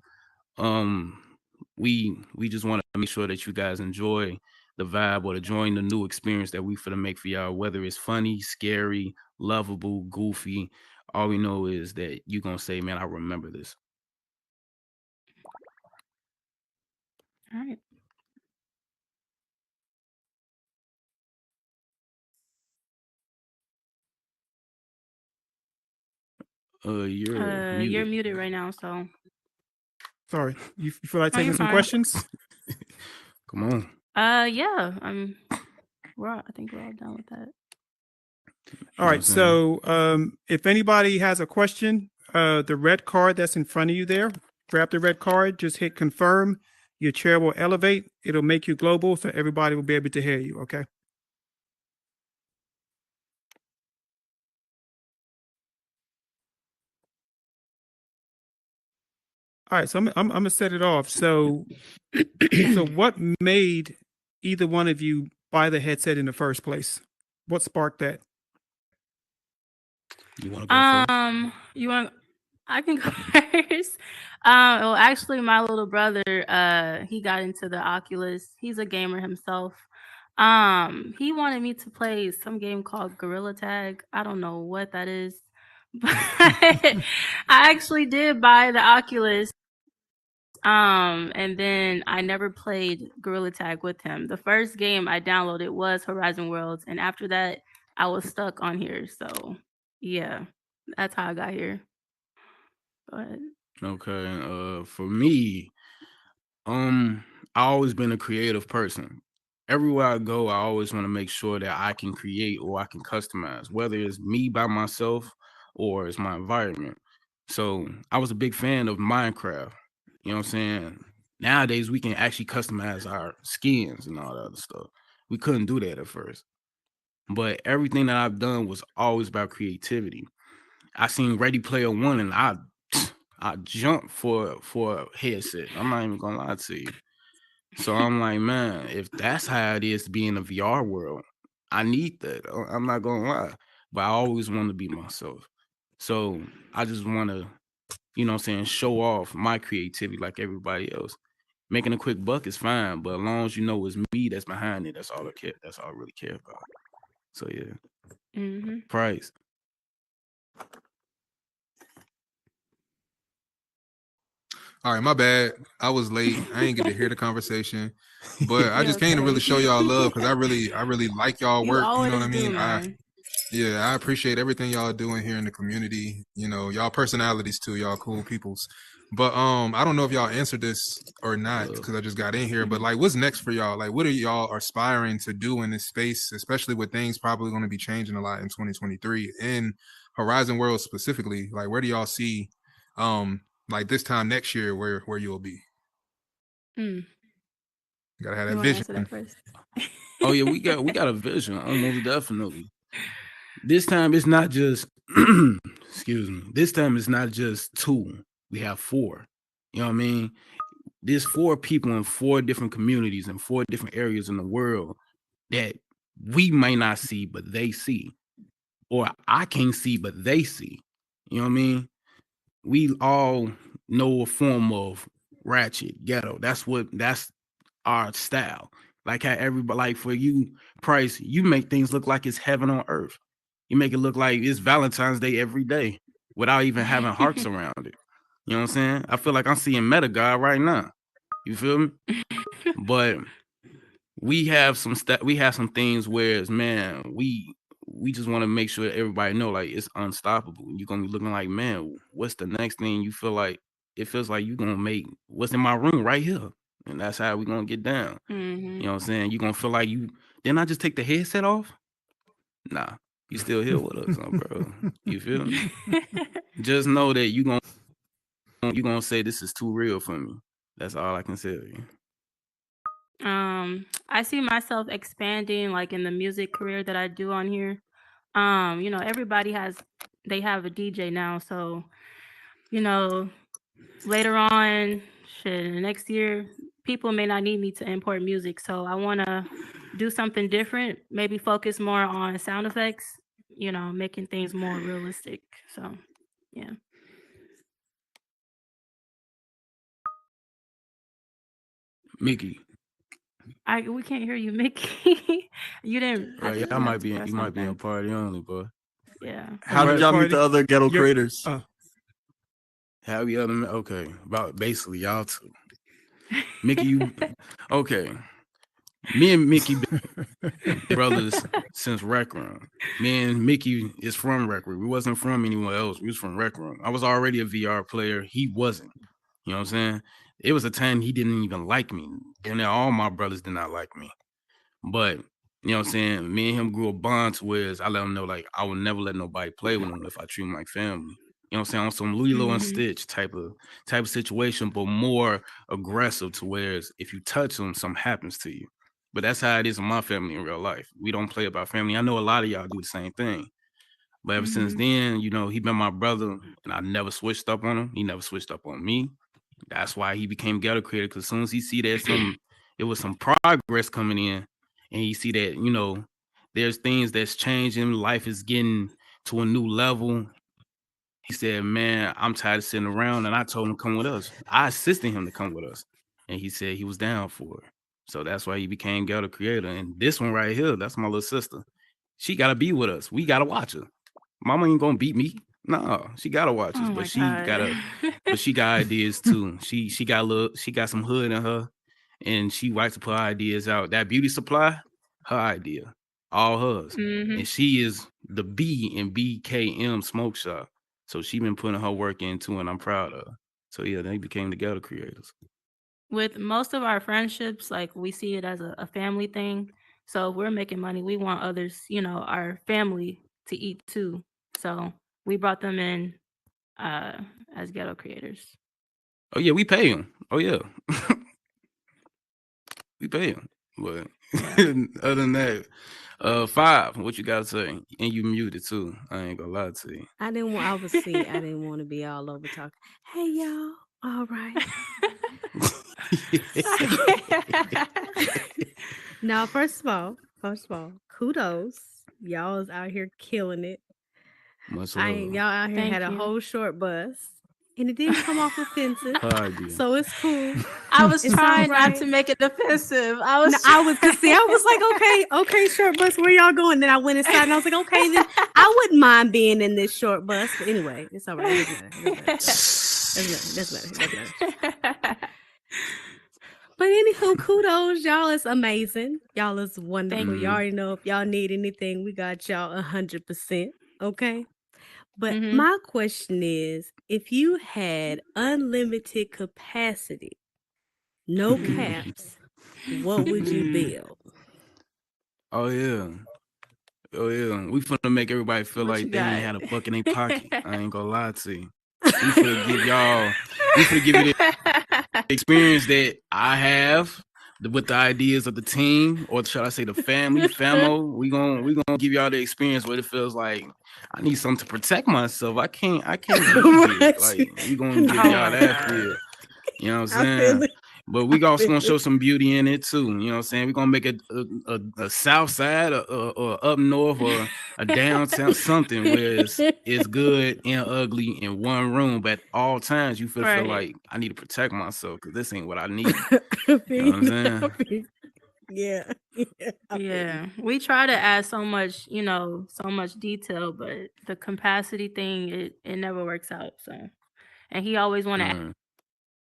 We just want to make sure that you guys enjoy the vibe or enjoying the new experience that we finna make for y'all, whether it's funny, scary, lovable, goofy. All we know is that you're gonna say, man, I remember this. All right. You're muted. You're muted right now, so. Sorry, you feel like Oh, taking you're some fine. questions? Come on. Yeah. I think we're all done with that. All right. So, if anybody has a question, the red card that's in front of you there, grab the red card, just hit confirm. Your chair will elevate. It'll make you global, so everybody will be able to hear you. Okay. All right. So I'm gonna set it off. So, so what made either one of you buy the headset in the first place? What sparked that? You want to go first? You want? I can go first. Well, actually, my little brother, he got into the Oculus. He's a gamer himself. He wanted me to play some game called Gorilla Tag. I don't know what that is, but I actually did buy the Oculus. And then I never played Gorilla Tag with him. The first game I downloaded was Horizon Worlds, and after that, I was stuck on here. So, yeah, that's how I got here. Go ahead. Okay. For me, I always been a creative person. Everywhere I go, I always want to make sure that I can create or I can customize, whether it's me by myself or it's my environment. So I was a big fan of Minecraft. You know what I'm saying? Nowadays we can actually customize our skins and all that other stuff. We couldn't do that at first. But everything that I've done was always about creativity. I seen Ready Player One and I jumped for a headset. I'm not even gonna lie to you. So I'm like, man, if that's how it is to be in a VR world, I need that. I'm not gonna lie. But I always want to be myself. So I just want to, you know what I'm saying, show off my creativity like everybody else. Making a quick buck is fine, but as long as you know it's me that's behind it, that's all I care. That's all I really care about. So yeah. Price. All right, my bad. I was late. I ain't get to hear the conversation, but I just came to really show y'all love because I really like y'all You work. You know always what I mean? do, man. I appreciate everything y'all doing here in the community. You know, y'all personalities too. Y'all cool peoples. But I don't know if y'all answered this or not because I just got in here. But like, what's next for y'all? Like, what are y'all aspiring to do in this space, especially with things probably going to be changing a lot in 2023 in Horizon World specifically? Like, where do y'all see like this time next year where you'll be? You gotta have that You wanna vision. answer that first? Oh yeah, we got a vision, almost definitely. This time it's not just excuse me. This time it's not just 2. We have 4. You know what I mean? There's 4 people in 4 different communities in 4 different areas in the world that we may not see, but they see. Or I can't see, but they see. You know what I mean? We all know a form of ratchet, ghetto. That's our style. Like how everybody, like for you, Price, you make things look like it's heaven on earth. You make it look like it's Valentine's Day every day without even having hearts around it. You know what I'm saying? I feel like I'm seeing Meta God right now. You feel me? But we have some things where it's, man, we just want to make sure everybody know like it's unstoppable. You're gonna be looking like, man, what's the next thing you feel like? It feels like you're gonna make what's in my room right here, and that's how we're gonna get down. Mm-hmm. You know what I'm saying? You're gonna feel like you didn't I just take the headset off? Nah, you still here with us, bro. You feel me? Just know that you gonna say this is too real for me. That's all I can say. I see myself expanding like in the music career that I do on here. Everybody they have a DJ now, so later on, next year, people may not need me to import music. So I want to do something different, maybe focus more on sound effects, making things more realistic. So, yeah. Mickey. We can't hear you, Mickey. You didn't. Right, You might be in party only, boy. Yeah. How did y'all meet the other ghetto You're- creators? How we other okay, about basically y'all two. Mickey, you okay. Me and Mickey been brothers since Rec Room. Me and Mickey is from Rec Room. We wasn't from anywhere else. We was from Rec Room. I was already a VR player. He wasn't. You know what I'm saying? It was a time he didn't even like me. And then all my brothers did not like me. But you know what I'm saying? Me and him grew a bond to where I let him know like I would never let nobody play with him if I treat him like family. You know what I'm saying? On some Lilo and Stitch type of situation, but more aggressive to where if you touch him, something happens to you. But that's how it is in my family in real life. We don't play about family. I know a lot of y'all do the same thing. But ever since then, he been my brother, and I never switched up on him. He never switched up on me. That's why he became ghetto creator. Because as soon as he see that it was some progress coming in, and he see that there's things that's changing, life is getting to a new level. He said, "Man, I'm tired of sitting around," and I told him to come with us. I assisted him to come with us, and he said he was down for it. So that's why he became ghetto creator. And this one right here, that's my little sister. She gotta be with us. We gotta watch her. Mama ain't gonna beat me. No, she gotta watch us, but she got ideas too. She got some hood in her, and she likes to put her ideas out. That beauty supply, her idea, all hers, and she is the B in BKM Smoke Shop. So she been putting her work into, and I'm proud of her. So yeah, they became the ghetto creators. With most of our friendships, like we see it as a family thing. So if we're making money, we want others, our family to eat too. So we brought them in as ghetto creators. Oh yeah, we pay them. Oh yeah, we pay them. But other than that, 5, what you gotta say? And you muted too. I ain't gonna lie to you. I didn't want to be all over talking. Hey y'all, all right. Now, first of all, kudos. Y'all is out here killing it. Much Y'all out here had a whole short bus. And it didn't come off offensive. So it's cool. I was trying not to make it offensive. I was like, okay, short bus, where y'all going? Then I went inside and I was like, okay, then I wouldn't mind being in this short bus. But anyway, it's all right. It doesn't matter. But anywho, kudos. Y'all is amazing. Y'all is wonderful. You already know if y'all need anything, we got y'all 100%. Okay. But my question is, if you had unlimited capacity, no caps, what would you build? Oh yeah. We finna make everybody feel What like you they ain't got? had a buck in their pocket. I ain't gonna lie to you. We finna give you the experience that I have with the ideas of the team, or should I say the family, famo. We gonna give y'all the experience what it feels like. I need something to protect myself. I can't be here. Like we gonna give y'all that feel. You know what I'm saying? But we also gonna show some beauty in it too. You know what I'm saying? We're gonna make a south side or up north or a downtown something where it's good and ugly in one room, but at all times you feel like I need to protect myself because this ain't what I need. You know what I'm saying? Yeah. We try to add so much detail, but the capacity thing, it never works out. So, and he always want to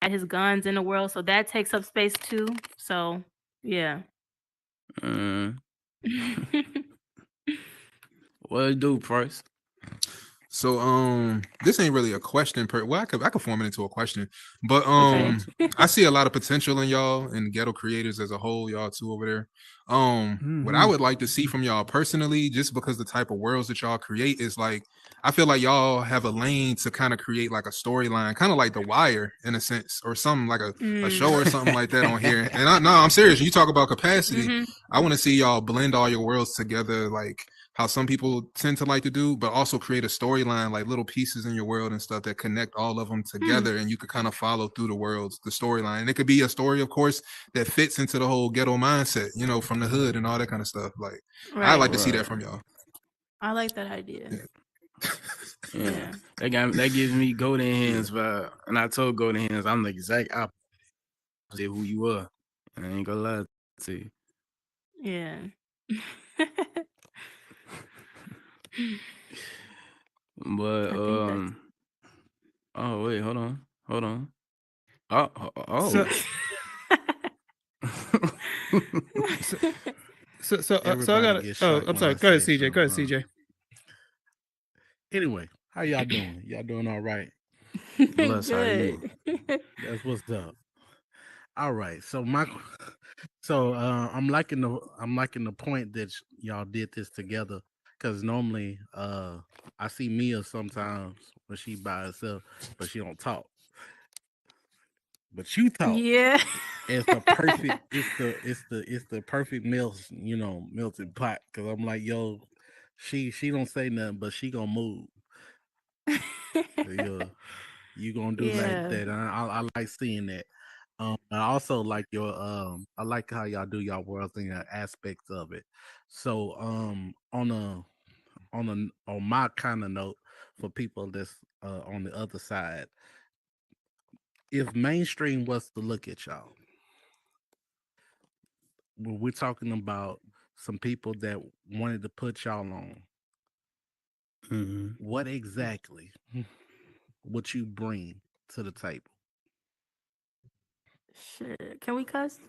add his guns in the world, so that takes up space too. So, yeah. Well, What it do, Price? So this ain't really a question well, I could form it into a question. But Okay. I see a lot of potential in y'all and ghetto creators as a whole, y'all too over there. What I would like to see from y'all personally, just because the type of worlds that y'all create is like, I feel like y'all have a lane to kind of create like a storyline, kind of like The Wire in a sense, or something like a show or something like that on here. And I'm serious. You talk about capacity. Mhm. I want to see y'all blend all your worlds together, like how some people tend to like to do, but also create a storyline, like little pieces in your world and stuff that connect all of them together, and you could kind of follow through the worlds, the storyline. And it could be a story, of course, that fits into the whole ghetto mindset, you know, from the hood and all that kind of stuff. Like, I Right. like to see that from y'all. I like that idea. Yeah. That gives me Golden Hands vibe. And I told Golden Hands I'm the exact opposite who you are. I ain't gonna lie to you. Yeah. But I think that's oh wait, hold on. Oh. So, so I Everybody got. gets Oh, shocked I'm when sorry. I Go ahead, say CJ. Go ahead, something. CJ. Anyway, how y'all doing? Y'all doing all right? Bless, how are you? good. That's what's up. All right. I'm liking the point that y'all did this together, because normally I see Mia sometimes when she by herself, but she don't talk. But you talk. Yeah. It's the perfect. It's the perfect melting pot. Because I'm like, yo, she don't say nothing, but she gonna move. You gonna do like Yeah. that. I like seeing that. I also like I like how y'all do y'all world thing aspects of it. So on my kind of note, for people that's on the other side, if mainstream was to look at y'all, when we're talking about some people that wanted to put y'all on, what exactly would you bring to the table? Shit. Can we cuss?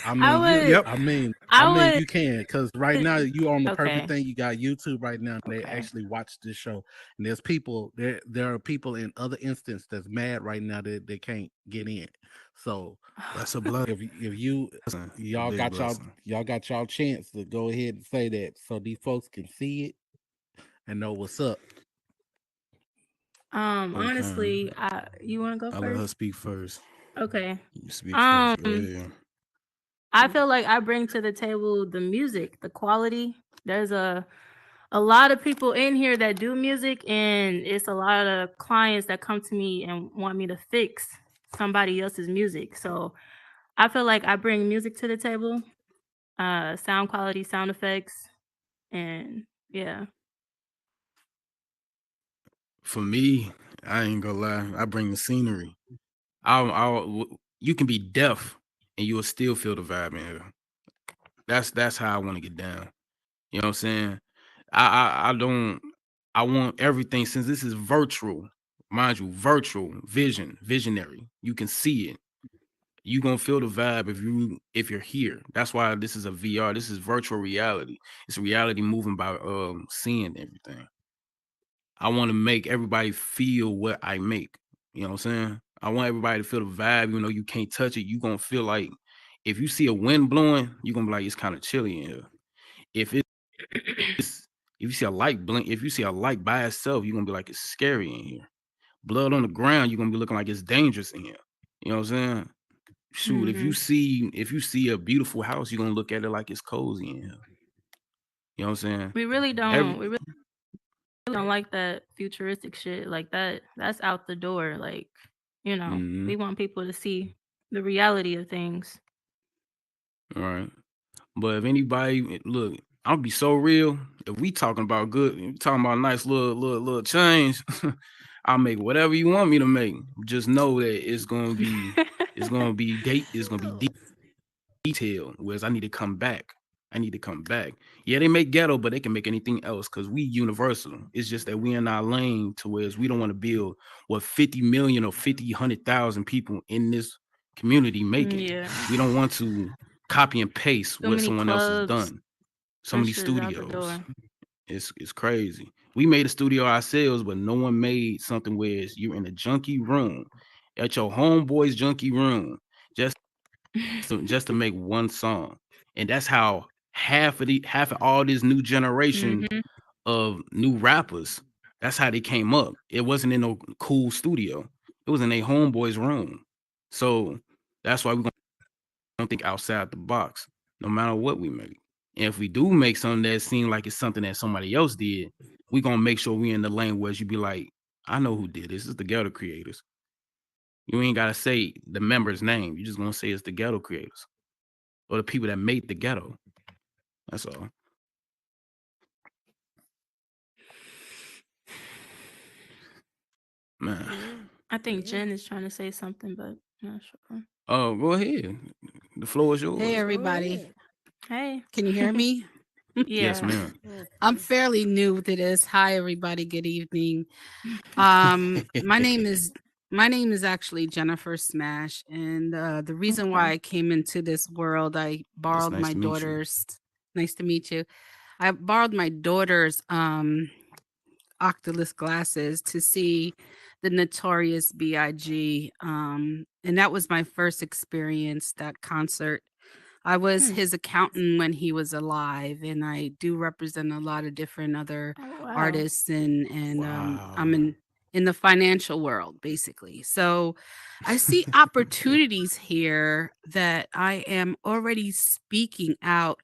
I I mean, would. I mean, I you can, because right now you on the perfect Okay. thing. You got YouTube right now. They Okay. actually watch this show, and there's people there are people in other instances that's mad right now that they can't get in. So That's a blessing. if you y'all Big got blessing. y'all chance to go ahead and say that, so these folks can see it and know what's up. Honestly, you want to go I let her first? speak first. Okay. You speak first. Go ahead. I feel like I bring to the table the music, the quality. There's a lot of people in here that do music, and it's a lot of clients that come to me and want me to fix somebody else's music. So I feel like I bring music to the table, sound quality, sound effects, and yeah. For me, I ain't gonna lie. I bring the scenery. You can be deaf and you will still feel the vibe in here. That's how I want to get down. You know what I'm saying? I don't. I want everything, since this is virtual, mind you, virtual visionary. You can see it. You gonna feel the vibe if you're here. That's why this is a VR. This is virtual reality. It's reality moving by seeing everything. I want to make everybody feel what I make. You know what I'm saying? I want everybody to feel the vibe. You know, you can't touch it. You gonna feel like, if you see a wind blowing, you gonna be like, it's kind of chilly in here. If you see a light blink, if you see a light by itself, you're gonna be like, it's scary in here. Blood on the ground, you're gonna be looking like it's dangerous in here. You know what I'm saying? Shoot, if you see a beautiful house, you're gonna look at it like it's cozy in here. You know what I'm saying? We really Every don't. We really don't like that futuristic shit like that. That's out the door. Like, we want people to see the reality of things. All right. But if anybody look, I'll be so real. If we talking about a nice little change, I'll make whatever you want me to make. Just know that it's gonna be detailed. Whereas I need to come back. Yeah, they make ghetto, but they can make anything else, because we universal. It's just that we in our lane, to whereas we don't want to build what 50 million or 100,000 people in this community making. Yeah. We don't want to copy and paste So what many someone else has clubs. done. some of these Pushes out the studios. door. It's crazy. We made a studio ourselves, but no one made something where you're in a junkie room, at your homeboy's junkie room, just to make one song. And that's how half of all this new generation Mhm. of new rappers, that's how they came up. It wasn't in no cool studio. It was in a homeboy's room. So that's why we're gonna think outside the box, no matter what we make. And if we do make something that seems like it's something that somebody else did, we're gonna make sure we in the lane where you be like, I know who did this. It's the Ghetto Creators. You ain't gotta say the member's name. You're just gonna say it's the Ghetto Creators or the people that made the ghetto. That's all. Man. I think Jen is trying to say something, but I'm not sure. Oh, go ahead. The floor is yours. Hey, everybody. Hey. Can you hear me? Yes, Yeah. ma'am. I'm fairly new to this. Hi, everybody. Good evening. My name is actually Jennifer Smash, and the reason why Okay. I came into this world, I borrowed nice my to meet you. daughter's. Nice to meet you. I borrowed my daughter's Oculus glasses to see the Notorious B.I.G. And that was my first experience, that concert. I was his accountant when he was alive, and I do represent a lot of different other Oh, wow. artists, and I'm in the financial world, basically. So I see opportunities here that I am already speaking out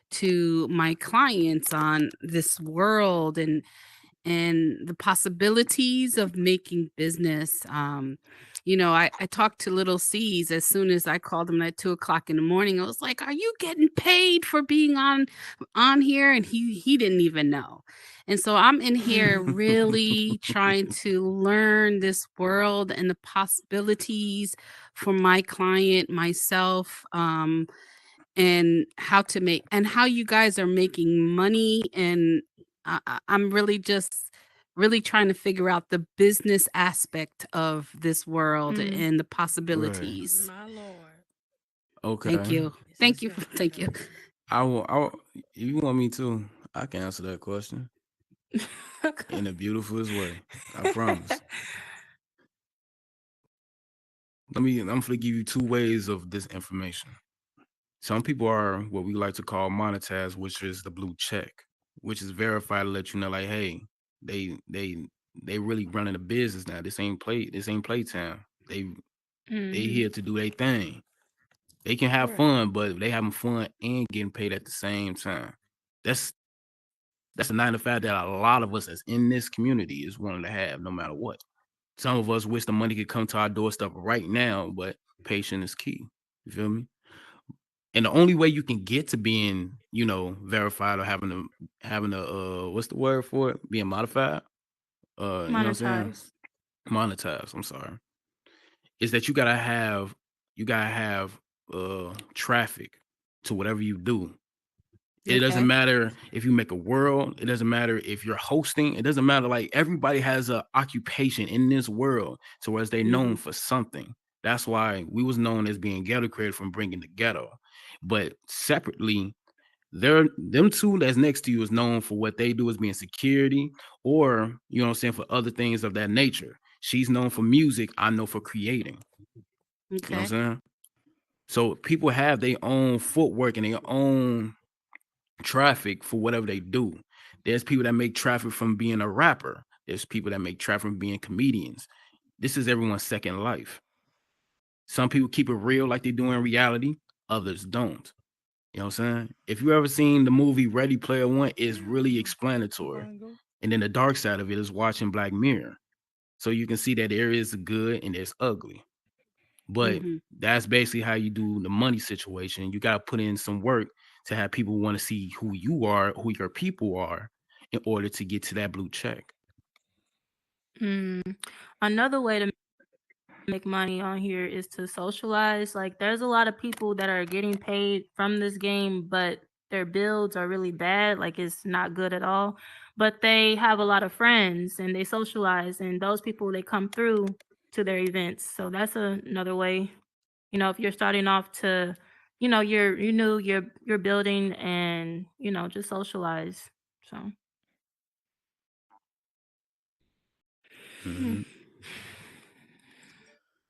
to my clients on this world and the possibilities of making business. I talked to little C's as soon as I called him at 2:00 in the morning. I was like, "Are you getting paid for being on here?" And he didn't even know. And so I'm in here really trying to learn this world and the possibilities for my client, myself, and how you guys are making money. And I'm really just really trying to figure out the business aspect of this world and the possibilities. My Lord. Okay. Thank you. Thank you. Thank you. I will. If you want me to, I can answer that question in the beautifulest way. I promise. I'm gonna give you two ways of this information. Some people are what we like to call monetized, which is the blue check, which is verified to let you know, like, hey, they really running a business now. This ain't playtime. They here to do their thing. They can have fun, but they having fun and getting paid at the same time. That's a 9 to 5 that a lot of us that's in this community is wanting to have, no matter what. Some of us wish the money could come to our doorstep right now, but patience is key. You feel me? And the only way you can get to being, verified or having a what's the word for it? Being modified. You know what I'm saying? Monetized. I'm sorry. Is that you gotta have traffic to whatever you do. It doesn't matter if you make a world. It doesn't matter if you're hosting. It doesn't matter. Like, everybody has an occupation in this world, so whereas they known for something. That's why we was known as being ghetto created from bringing the ghetto. But separately, them two that's next to you is known for what they do as being security, or you know what I'm saying, for other things of that nature. She's known for music. I know for creating. You know what I'm saying? So people have their own footwork and their own traffic for whatever they do. There's people that make traffic from being a rapper. There's people that make traffic from being comedians. This is everyone's second life. Some people keep it real like they do in reality. Others don't. You know what I'm saying? If you ever seen the movie Ready Player One, it's really explanatory. And then the dark side of it is watching Black Mirror. So you can see that there is good and there's ugly. But that's basically how you do the money situation. You got to put in some work to have people want to see who you are, who your people are, in order to get to that blue check. Another way to make money on here is to socialize. Like, there's a lot of people that are getting paid from this game, but their builds are really bad. Like, it's not good at all. But they have a lot of friends and they socialize, and those people, they come through to their events. So that's another way. If you're starting off to you knew your building and just socialize. So Mhm.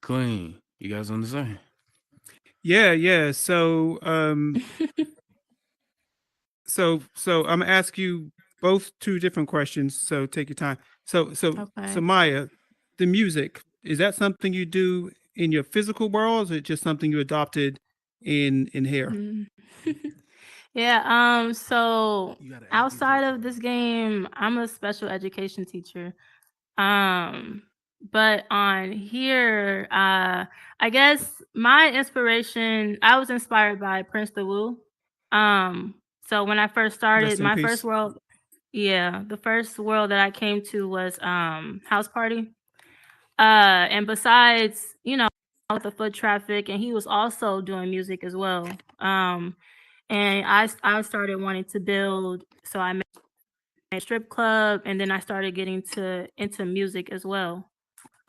Queen, you guys on the same? Yeah. So so I'm gonna ask you both two different questions. So take your time. So okay. Maya, the music, is that something you do in your physical world, or is it just something you adopted in here? Mm. Yeah, so outside of this game, I'm a special education teacher. Um, but on here, I guess my inspiration, I was inspired by Prince the Woo. So when I first started, Rest in my first peace. world, yeah, the first world that I came to was House Party. And besides, with the foot traffic, and he was also doing music as well. And I started wanting to build, so I made a strip club, and then I started getting to into music as well.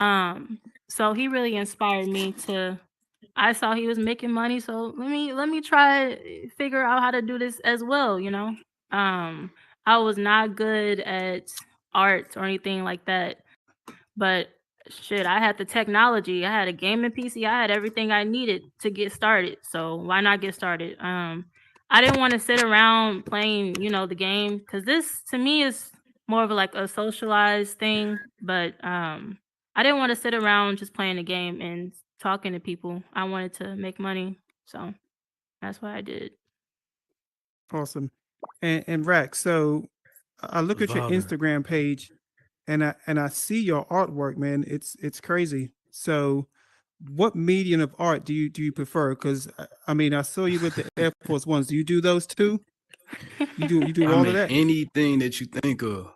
Um, so he really inspired me to. I saw he was making money, so let me try figure out how to do this as well. I was not good at art or anything like that, but shit, I had the technology. I had a gaming PC. I had everything I needed to get started. So why not get started? I didn't want to sit around playing, the game, because this to me is more of like a socialized thing. But I didn't want to sit around just playing the game and talking to people. I wanted to make money, so that's what I did. Awesome. And Rex, so I look What's at your bothering? Instagram page and I see your artwork, man. It's crazy. So what medium of art do you prefer? Because I mean, I saw you with the Air Force Ones. Do you do those too? You do I all of make that? anything that you think of.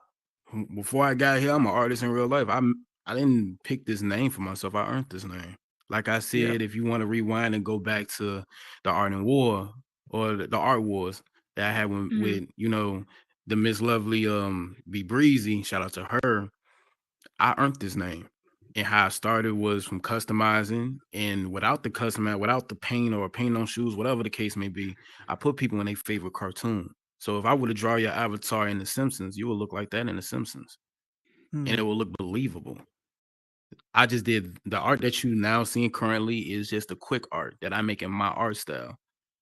Before I got here, I'm an artist in real life. I didn't pick this name for myself. I earned this name. Like I Yeah. said, if you want to rewind and go back to the art and war or the art wars that I had with Mhm. the Miss Lovely Be Breezy, shout out to her. I earned this name. And how I started was from customizing, and without the custom, without the paint or paint on shoes, whatever the case may be, I put people in their favorite cartoon. So if I were to draw your avatar in The Simpsons, you would look like that in The Simpsons, and Hmm. it will look believable. I just did the art that you now seeing currently is just a quick art that I make in my art style,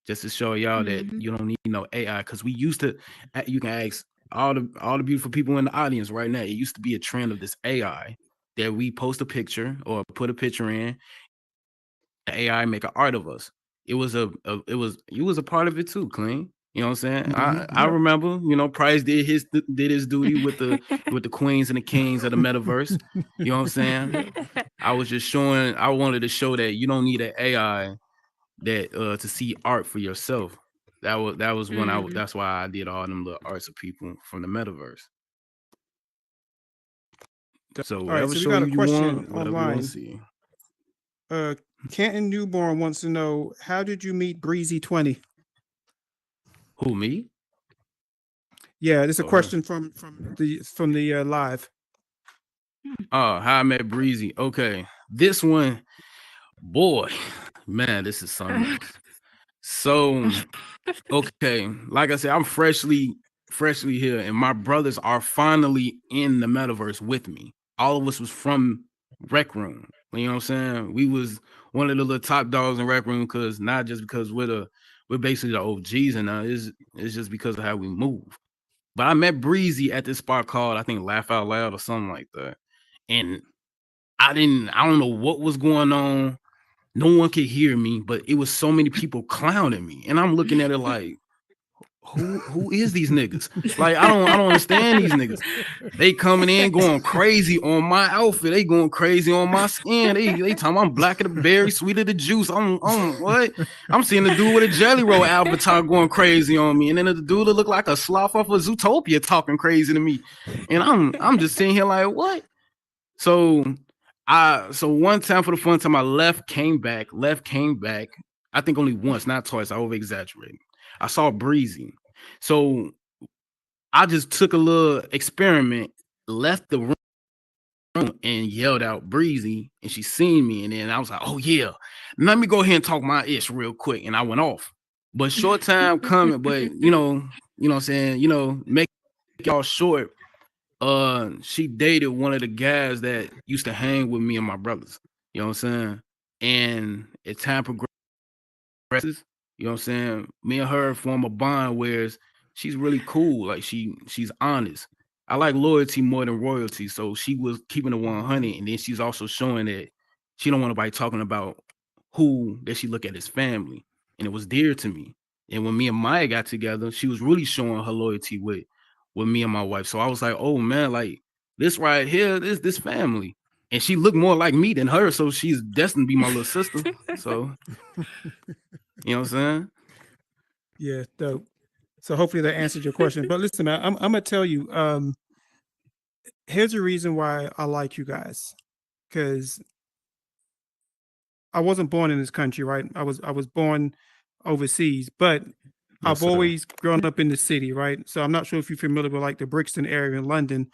just to show y'all that Mhm. you don't need no AI. Because we used to, you can ask all the beautiful people in the audience right now. It used to be a trend of this AI that we post a picture or put a picture in, the AI make an art of us. It was it was you was a part of it too, clean. You know what I'm saying? I Yep. remember, Price did his duty with the queens and the kings of the metaverse. You know what I'm saying? Yep. I wanted to show that you don't need an AI that to see art for yourself. That was when Mm. that's why I did all them little arts of people from the metaverse. So All right. whatever So we show got a you question want, whatever you want to online. see. Uh, Canton Newborn wants to know, how did you meet Breezy 20? Who, me Yeah, this is a or her? question from the live. Oh, how I met Breezy. Okay. This one, boy, man, this is something else. So, okay, like I said, I'm freshly here, and my brothers are finally in the metaverse with me. All of us was from Rec Room. You know what I'm saying? We was one of the little top dogs in Rec Room, because not just because we're basically the OGs, and it's just because of how we move. But I met Breezy at this spot called, I think, Laugh Out Loud or something like that. And I don't know what was going on. No one could hear me, but it was so many people clowning me. And I'm looking at it like, who is these niggas? Like, I don't understand these niggas. They coming in going crazy on my outfit. They going crazy on my skin. They talking I'm black of the berry, sweet of the juice. I'm what? I'm seeing the dude with a jelly roll avatar going crazy on me. And then the dude that look like a sloth off of Zootopia talking crazy to me. And I'm just sitting here like, what? So so one time for the fun time I left, came back. I think only once, not twice. I over exaggerating. I saw Breezy. So I just took a little experiment, left the room. and yelled out Breezy, and she seen me, and then I was like, oh yeah, let me go ahead and talk my ish real quick, and I went off. But short time coming, but what I'm saying, make y'all short. She dated one of the guys that used to hang with me and my brothers. You know what I'm saying? And as time progresses, you know what I'm saying? Me and her form a bond where she's really cool. Like she's honest. I like loyalty more than royalty. So she was keeping it 100, and then she's also showing that she don't want nobody talking about who that she look at as family, and it was dear to me. And when me and Maya got together, she was really showing her loyalty with me and my wife. So I was like, oh man, like this right here, this family. And she looked more like me than her, so she's destined to be my little sister. So you know what I'm saying? Yeah, dope. So hopefully that answered your question. But listen, man, I'm gonna tell you. Here's the reason why I like you guys, because I wasn't born in this country, right? I was born overseas, but Yes, I've sir. always grown up in the city, right? So I'm not sure if you're familiar with like the Brixton area in London.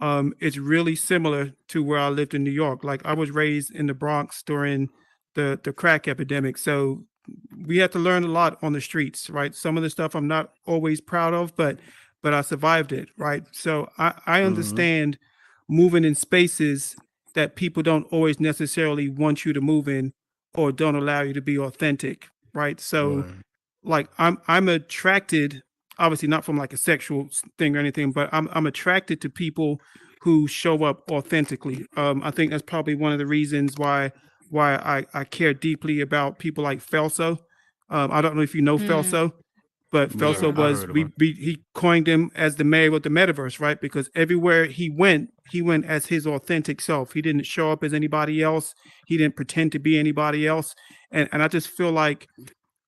It's really similar to where I lived in New York. Like I was raised in the Bronx during the crack epidemic, so we had to learn a lot on the streets, right? Some of the stuff I'm not always proud of, but I survived it, right? So I understand moving in spaces that people don't always necessarily want you to move in or don't allow you to be authentic, right? So Right. like I'm attracted, obviously not from like a sexual thing or anything, but I'm attracted to people who show up authentically. I think that's probably one of the reasons why I care deeply about people like Felso. I don't know if you know Felso, but Yeah, Felso I was heard about he coined him as the mayor of the metaverse, right? Because everywhere he went as his authentic self. He didn't show up as anybody else. He didn't pretend to be anybody else. And I just feel like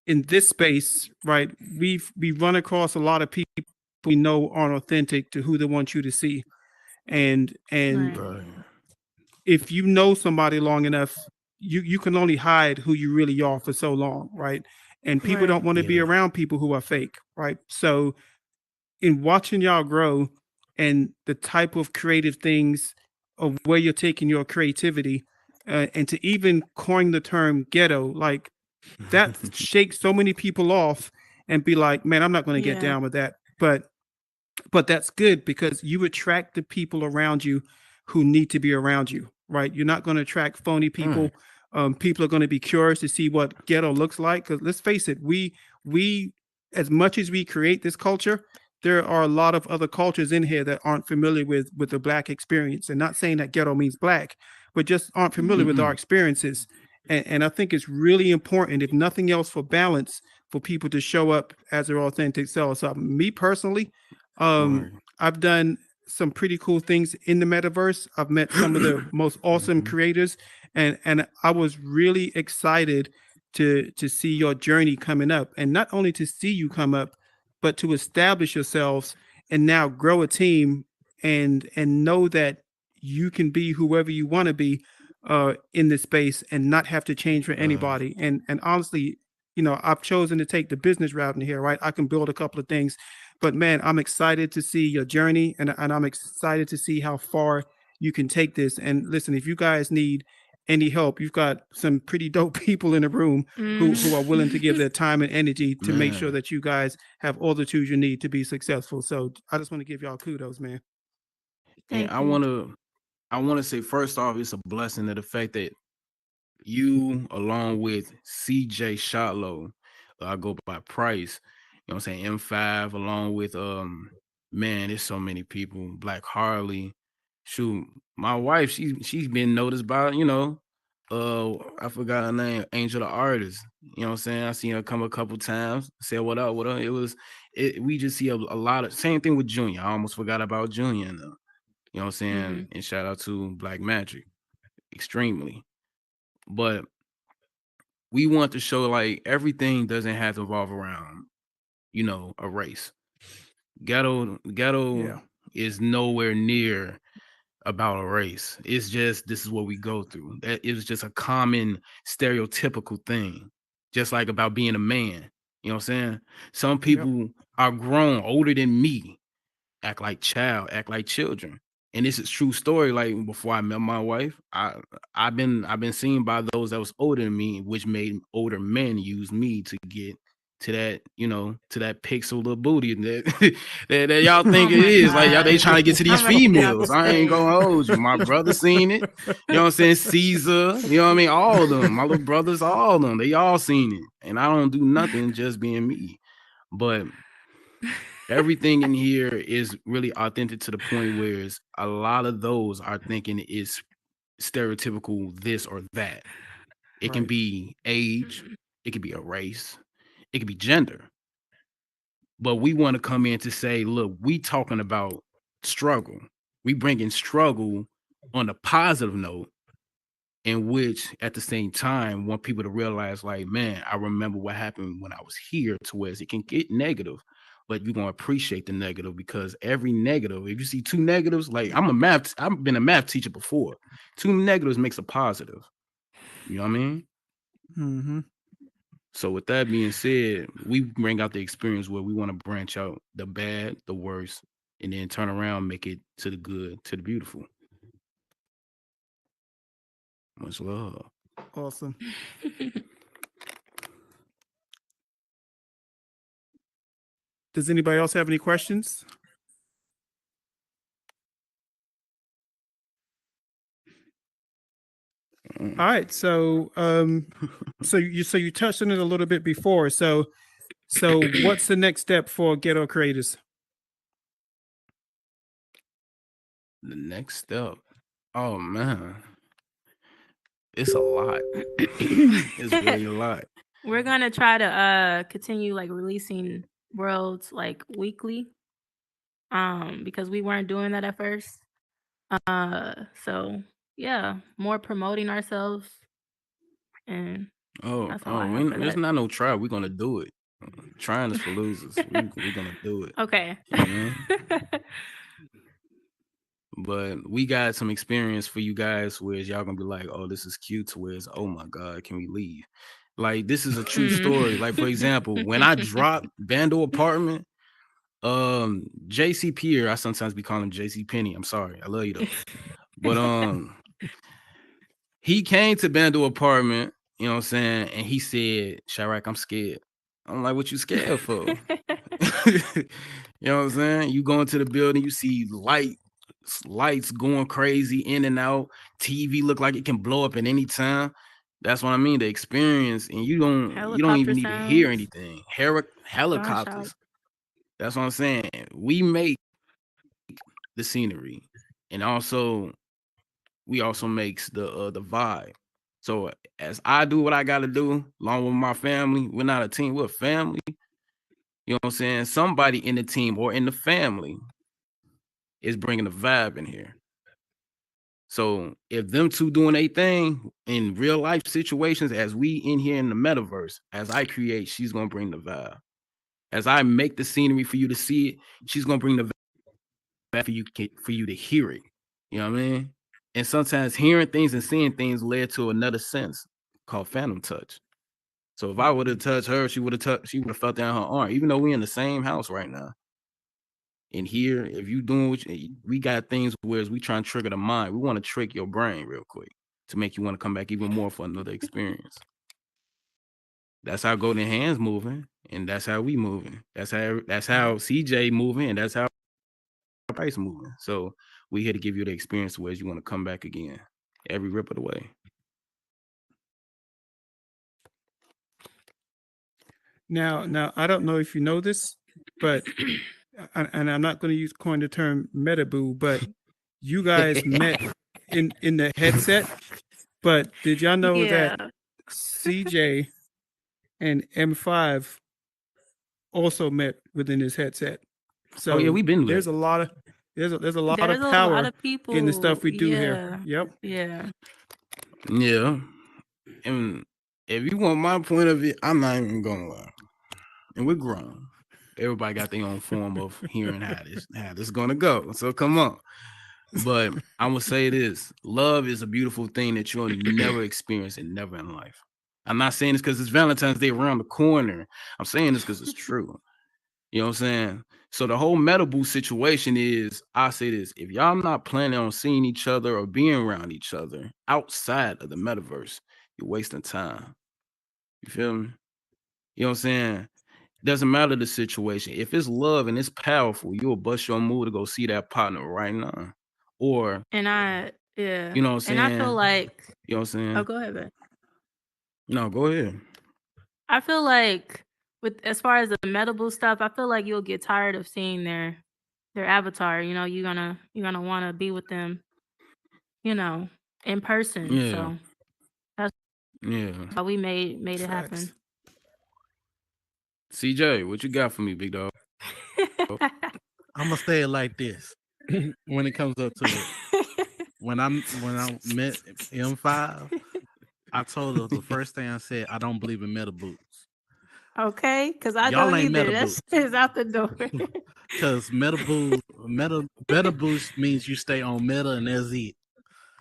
in this space, right, we run across a lot of people we know aren't authentic to who they want you to see. And right. if you know somebody long enough, you can only hide who you really are for so long, right? And people don't want to be Yeah. around people who are fake, right? So in watching y'all grow and the type of creative things of where you're taking your creativity, and to even coin the term ghetto, like that shakes so many people off and be like, man, I'm not going to get Yeah. down with that. But that's good because you attract the people around you who need to be around you, right? You're not going to attract phony people. People are going to be curious to see what ghetto looks like. Because let's face it, we as much as we create this culture, there are a lot of other cultures in here that aren't familiar with the black experience. And not saying that ghetto means black, but just aren't familiar with our experiences. And I think it's really important, if nothing else, for balance, for people to show up as their authentic selves. So me personally, Right. I've done some pretty cool things in the metaverse. I've met some of the most awesome creators, and I was really excited to see your journey coming up, and not only to see you come up, but to establish yourselves and now grow a team and know that you can be whoever you want to be in this space and not have to change for anybody. And honestly, I've chosen to take the business route in here, right? I can build a couple of things, but man, I'm excited to see your journey, and I'm excited to see how far you can take this. And listen, if you guys need any help, you've got some pretty dope people in the room who are willing to give their time and energy to make sure Man. that you guys have all the tools you need to be successful. So I just want to give y'all kudos, man. And Thank you. I wanna say first off, it's a blessing that the fact that you along with CJ Shotlow, I go by Price, you know what I'm saying, M5, along with man, there's so many people, Black Harley. Shoot, my wife, she's been noticed by, I forgot her name, Angel the Artist. You know what I'm saying? I seen her come a couple times, said what up, what up. We just see a lot of same thing with Junior. I almost forgot about Junior though. You know what I'm saying? And shout out to Black Magic, extremely. But we want to show like everything doesn't have to revolve around, a race. Ghetto Yeah. is nowhere near about a race. It's just this is what we go through. That is just a common stereotypical thing. Just like about being a man. You know what I'm saying? Some Yep. people are grown, older than me, act like children. and this is true story. Like before I met my wife, I've been seen by those that was older than me, which made older men use me to get to that, to that pixel little booty that that y'all think it is. Like y'all, they trying to get to these females. I ain't gonna hold you. My brother seen it. You know what I'm saying? Caesar, you know what I mean? All of them, my little brothers, all of them, they all seen it. And I don't do nothing, just being me. But everything in here is really authentic to the point where a lot of those are thinking it's stereotypical this or that. It can be age, it could be a race, it could be gender. But we want to come in to say, look, we talking about struggle. We bringing struggle on a positive note, in which at the same time want people to realize, like, man, I remember what happened when I was here, to where it can get negative, but you're gonna appreciate the negative, because every negative, if you see two negatives, like I've been a math teacher before. Two negatives makes a positive. You know what I mean? Mm-hmm. So with that being said, we bring out the experience where we want to branch out the bad, the worst, and then turn around, make it to the good, to the beautiful. Much love. Awesome. Does anybody else have any questions? All right, so so you touched on it a little bit before. So what's the next step for Ghetto Creators? The next step, oh man, it's a lot. It's really a lot. We're gonna try to continue like releasing worlds like weekly, because we weren't doing that at first. So yeah, more promoting ourselves, and that's all I have for It's that. not no try. We're gonna do it. Trying is for losers. We're gonna do it. Okay. You know? But we got some experience for you guys, where y'all gonna be like, oh, this is cute, to where it's, oh my God, can we leave? Like, this is a true story. Like, for example, when I dropped Bando Apartment, JC Pierre, I sometimes be calling him JC Penny. I'm sorry. I love you though. But he came to Bando Apartment, you know what I'm saying, and he said, Chiraq, I'm scared. I'm like, what you scared for? You know what I'm saying? You go into the building, you see lights going crazy in and out. TV look like it can blow up at any time. That's what I mean. The experience, and you don't even need to hear anything. Helicopters. Gunshots. That's what I'm saying. We make the scenery, and we also makes the vibe. So as I do what I got to do, along with my family, we're not a team, we're a family. You know what I'm saying? Somebody in the team or in the family is bringing the vibe in here. So if them two doing a thing in real life situations, as we in here in the metaverse, as I create, she's gonna bring the vibe. As I make the scenery for you to see it, she's gonna bring the vibe for you to hear it. You know what I mean? And sometimes hearing things and seeing things led to another sense called phantom touch. So if I would have touched her, she would have felt down her arm, even though we're in the same house right now. And here, if you doing we got things where we try and trigger the mind. We want to trick your brain real quick to make you want to come back even more for another experience. That's how Golden Hands moving, and that's how we moving. That's how CJ moving, and that's how Price moving. So we here to give you the experience where you want to come back again every rip of the way. Now I don't know if you know this, but and I'm not going to coin the term metaboo, but you guys met in the headset. But did y'all know that CJ and M5 also met within his headset? So yeah, we've been there's a lot of power people in the stuff we do here. Yep. Yeah. Yeah. And if you want my point of view, I'm not even gonna lie. And we're grown. Everybody got their own form of hearing how this is gonna go. So come on. But I'm gonna say this: love is a beautiful thing that you'll never experience and never in life. I'm not saying this because it's Valentine's Day around the corner. I'm saying this because it's true. You know what I'm saying? So the whole Metal situation is, I say this: if y'all not planning on seeing each other or being around each other outside of the metaverse, you're wasting time. You feel me? You know what I'm saying? Doesn't matter the situation. If it's love and it's powerful, you'll bust your move to go see that partner right now. Or, Yeah. you know what I'm And I feel saying? like, You know what I'm oh, saying? go ahead, babe. No, go ahead. I feel like with as far as the Medible stuff, I feel like you'll get tired of seeing their avatar. You know, you're gonna want to be with them, you know, in person. Yeah. So that's Yeah. why we made it happen. CJ, what you got for me, big dog? I'm gonna say it like this: when it comes up to it, when I met M5, I told her the first thing I said, I don't believe in meta boots. Okay, because I Y'all don't ain't either. meta That boots. shit is out the door. Because meta boost means you stay on meta and that's it.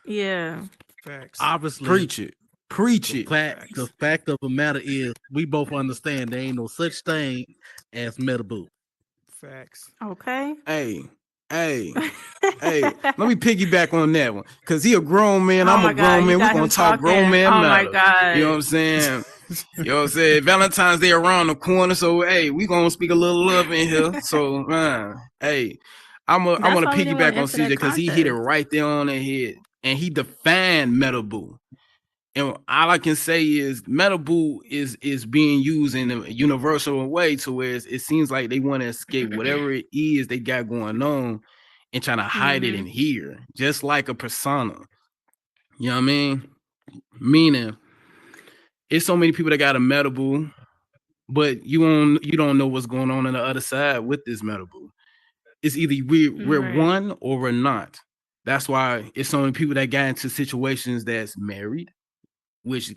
Yeah. Facts. Obviously, Preach it. Preach the it. the fact of the matter is, we both understand there ain't no such thing as meta boot. Facts. Okay. Hey, let me piggyback on that one. Cause he a grown man, Oh I'm my a God, grown you man. We got gonna him talk grown talking. man Oh my matter. God. You know what I'm saying? You know what I'm saying? Valentine's Day around the corner, so hey, we gonna speak a little love in here. So hey, I'm That's gonna why we didn't want piggyback to on enter that CJ because he hit it contest. right there on the head. And he defined Meta Boo. And all I can say is Meta Boo is being used in a universal way to where it seems like they want to escape whatever it is they got going on and trying to hide it in here, just like a persona. You know what I mean? Meaning, it's so many people that got a Meta Boo, but you don't know what's going on the other side with this Meta Boo. It's either we're Right. one or we're not. That's why it's so many people that got into situations that's married, which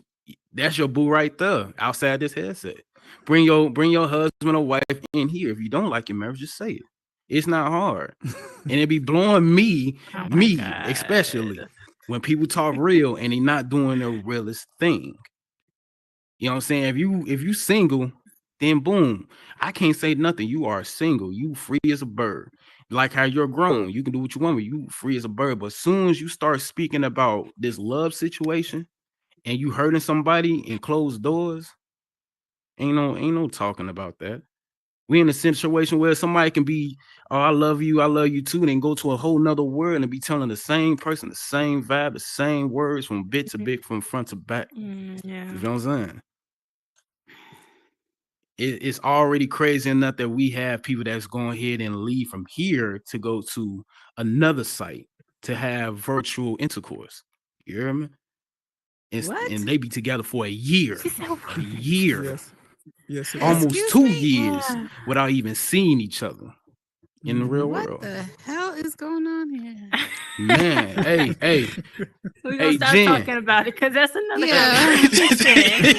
that's your boo right there outside this headset. Bring your husband or wife in here. If you don't like your marriage, just say it. It's not hard. And it be blowing me especially when people talk real and they not doing the realest thing. You know what I'm saying? If you single, then boom, I can't say nothing. You are single. You free as a bird. Like how you're grown, you can do what you want, but you free as a bird. But as soon as you start speaking about this love situation and you hurting somebody in closed doors, ain't no talking about that. We in a situation where somebody can be, oh, I love you too, and then go to a whole nother world and be telling the same person the same vibe, the same words from bit to bit, from front to back. Yeah. You know what I'm saying? It's already crazy enough that we have people that's going ahead and leave from here to go to another site to have virtual intercourse. You hear me? And they be together for a year. A year. Yes. Yes. Almost 2 years without even seeing each other in the real What world. the hell is going on here? Man, hey. We're gonna start Jen. talking about it because that's another Yeah. conversation.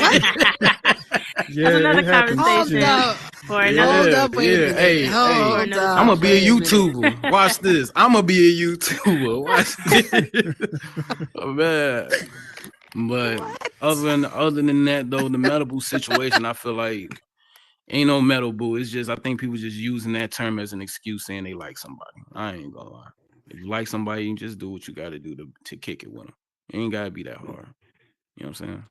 That's another conversation for another. Hold up, wait a minute. Hey, Hold up. I'm gonna be a wait minute. YouTuber. Watch this. I'm gonna be a YouTuber. Watch this. Oh, man. But other than that, though, the Metal situation, I feel like ain't no Metal Boo. It's just I think people just using that term as an excuse saying they like somebody. I ain't gonna lie. If you like somebody, you just do what you got to do to kick it with them. It ain't gotta be that hard. You know what I'm saying?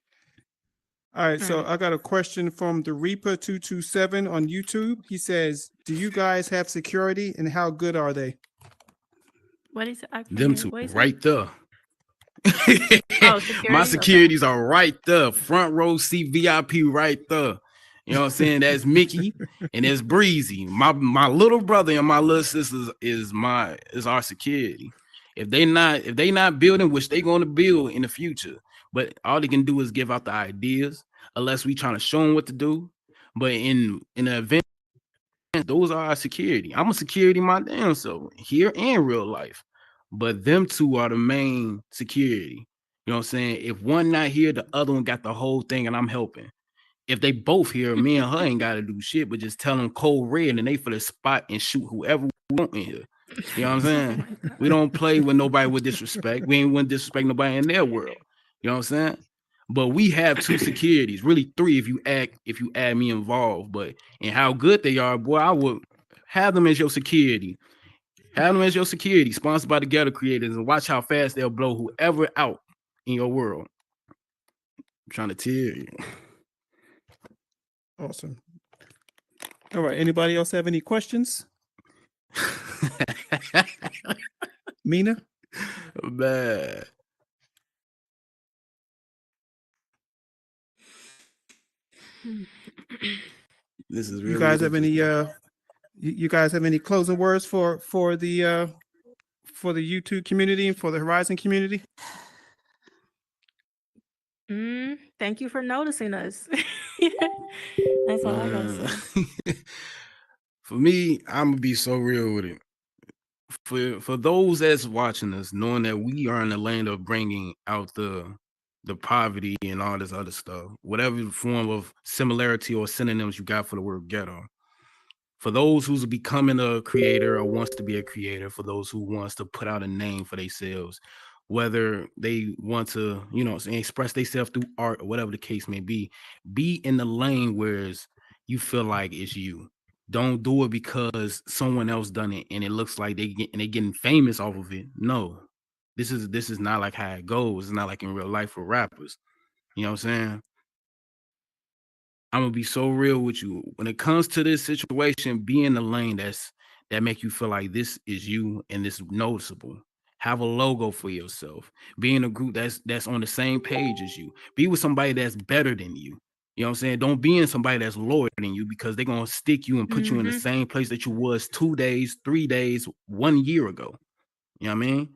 All right, so I got a question from the Reaper 227 on YouTube. He says, "Do you guys have security, and how good are they?" What is it? Them two right there. Oh, My security? securities are right there. Front row seat VIP right there. You know what I'm saying? That's Mickey and that's Breezy. My little brother and my little sisters is our security. If they not building, which they going to build in the future, but all they can do is give out the ideas unless we trying to show them what to do. But in the event, those are our security. I'm a security my damn self here and real life. But them two are the main security. You know what I'm saying? If one not here, the other one got the whole thing and I'm helping. If they both here, me and her ain't got to do shit, but just tell them cold red and they for the spot and shoot whoever we want in here. You know what I'm saying? We don't play with nobody with disrespect. We ain't want to disrespect nobody in their world. You know what I'm saying? But we have 2 securities, really 3 if you add me involved. But and how good they are, boy, I would have them as your security. Have them as your security, sponsored by the Ghetto Creators, and watch how fast they'll blow whoever out in your world. I'm trying to tell you. Awesome. All right. Anybody else have any questions? Mina? Man. This is really You guys have any you guys have any closing words for the YouTube community and for the Horizon community? Thank you for noticing us. That's all I gotta say. For me, I'm gonna be so real with it. For those that's watching us, knowing that we are in the land of bringing out the poverty and all this other stuff, whatever form of similarity or synonyms you got for the word ghetto. For those who's becoming a creator or wants to be a creator, for those who wants to put out a name for themselves, whether they want to, express themselves through art or whatever the case may be in the lane where you feel like it's you. Don't do it because someone else done it and it looks like they getting famous off of it. No, this is not like how it goes. It's not like in real life for rappers. You know what I'm saying? I'm gonna be so real with you. When it comes to this situation, be in the lane that make you feel like this is you and this noticeable. Have a logo for yourself. Be in a group that's on the same page as you. Be with somebody that's better than you. You know what I'm saying? Don't be in somebody that's lower than you because they're gonna stick you and put you in the same place that you was 2 days, 3 days, 1 year ago. You know what I mean?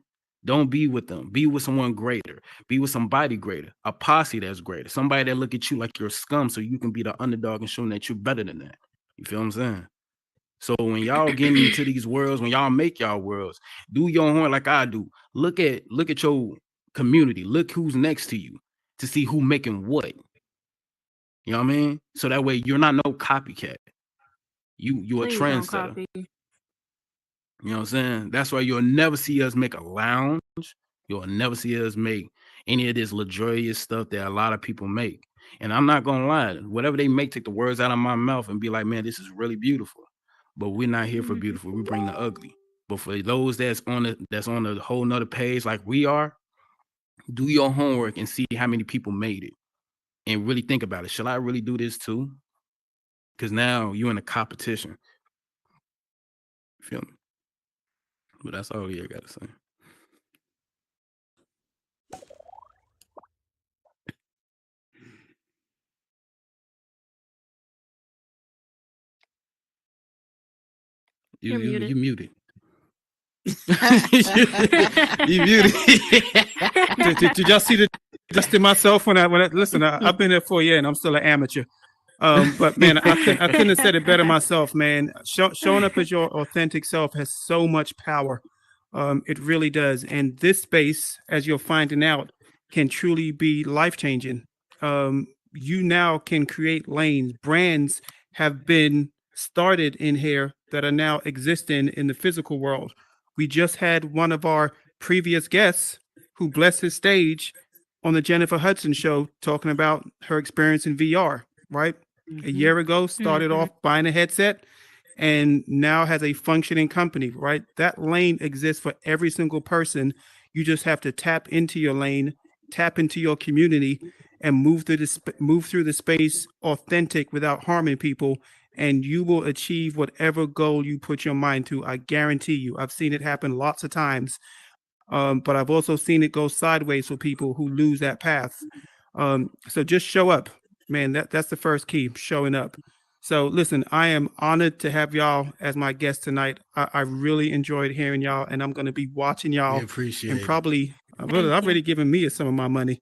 Don't be with them. Be with someone greater. Be with somebody greater. A posse that's greater. Somebody that look at you like you're scum so you can be the underdog and show them that you're better than that. You feel what I'm saying? So when y'all get into these worlds, when y'all make y'all worlds, do your homework like I do. Look at your community. Look who's next to you to see who making what. You know what I mean? So that way you're not no copycat. You a trendsetter. You know what I'm saying? That's why you'll never see us make a lounge. You'll never see us make any of this luxurious stuff that a lot of people make. And I'm not gonna lie, whatever they make, take the words out of my mouth and be like, man, this is really beautiful. But we're not here for beautiful. We bring the ugly. But for those that's on a whole nother page like we are, do your homework and see how many people made it. And really think about it. Should I really do this too? Because now you're in a competition. Feel me? But that's all I gotta say. You muted. You muted. Did y'all see the just to myself when I listen? I've been there for a year and I'm still an amateur. But man, I couldn't have said it better myself, man. Showing up as your authentic self has so much power. It really does. And this space, as you're finding out, can truly be life-changing. You now can create lanes. Brands have been started in here that are now existing in the physical world. We just had one of our previous guests who blessed his stage on the Jennifer Hudson show talking about her experience in VR, right? A year ago, started off buying a headset and now has a functioning company, right? That lane exists for every single person. You just have to tap into your lane, tap into your community, and move through the space authentic without harming people, and you will achieve whatever goal you put your mind to. I guarantee you. I've seen it happen lots of times, but I've also seen it go sideways for people who lose that path. So just show up, man. That's the first key, showing up. So listen, I am honored to have y'all as my guest tonight. I really enjoyed hearing y'all, and I'm going to be watching y'all. Appreciate it. Probably, I've already given Mia some of my money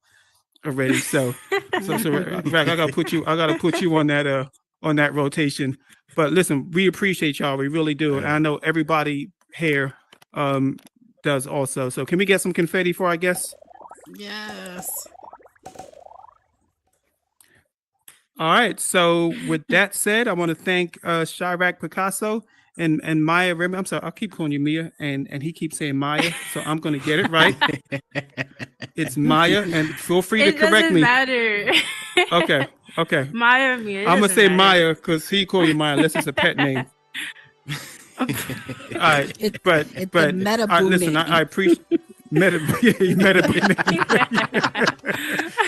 already. So Rack, I gotta put you on that rotation. But listen, we appreciate y'all. We really do. And I know everybody here does also. So can we get some confetti for our guests? Yes. All right. So with that said, I want to thank Chiraqpicasso and MiaRemi. I'm sorry, I'll keep calling you Mia, and he keeps saying Maya, so I'm going to get it right. It's Maya, and feel free to correct me. It doesn't matter. Okay. MiaRemi. I'm gonna say Maya because he call you Maya unless it's a pet name. All right, but meta listen, I appreciate meta.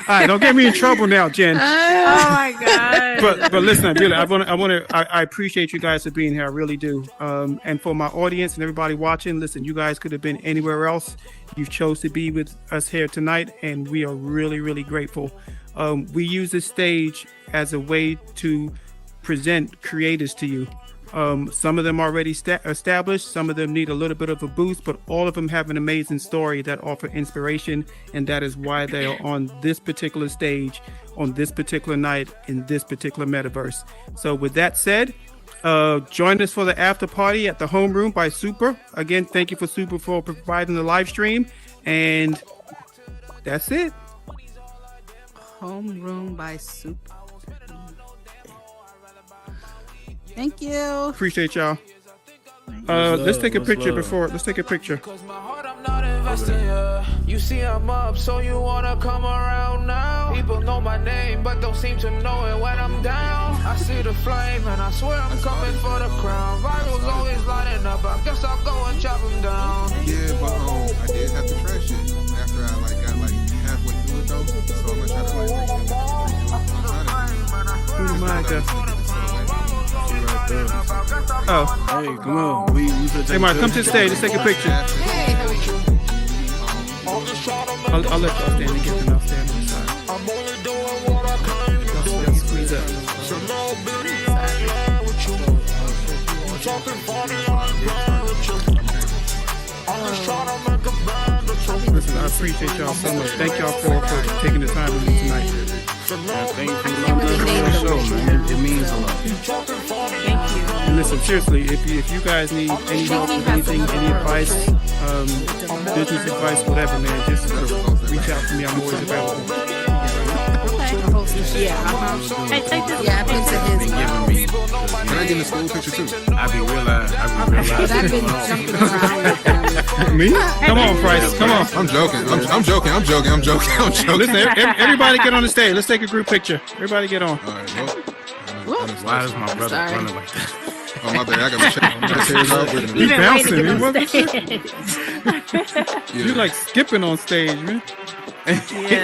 All right, don't get me in trouble now, Jen. Oh my god. But listen, really, I appreciate you guys for being here. I really do. And for my audience and everybody watching, listen, you guys could have been anywhere else. You chose to be with us here tonight, and we are really, really grateful. We use this stage as a way to present creators to you. Some of them already established, some of them need a little bit of a boost, but all of them have an amazing story that offer inspiration, and that is why they are on this particular stage, on this particular night, in this particular metaverse. So with that said, join us for the after party at the Homeroom by Super. Again, thank you for Super for providing the live stream, and that's it. Homeroom by Super. Thank you. Appreciate y'all. Let's take a picture before. Let's take a picture. You see I'm up, so you wanna come around now. People know my name, but don't seem to know it when I'm down. I see the flame, and I swear I'm coming for the crown. Virals always lighting up. I guess I'll go and chop them down. Yeah, but I did have to trash it after I got halfway through it though. So I'm gonna try to Who am I? Oh, hey, come on. Hey, Mark, come to the stage. Let's take a picture. I'll let y'all stand and get them. I'll stand on the side. Y'all squeeze up. Listen, I appreciate y'all so much. Thank y'all for taking the time with me tonight. Thank you for the show, man. It means a lot. Thank you. And listen, seriously, if you guys need any help with anything, any advice, business advice, whatever, man, just reach out to me. I'm always available. Hey, take this. Yeah, I picture his. Can I get in the school picture too? I be realizing. I've been jumping around with them. Me? Come on, Price. Come on. I'm joking. I'm joking. Listen, everybody get on the stage. Let's take a group picture. Everybody get on. All right, well. Why is my brother running like that? Oh, my bad. I got my chairs out with him. He's bouncing. You like skipping on stage, man. Yeah.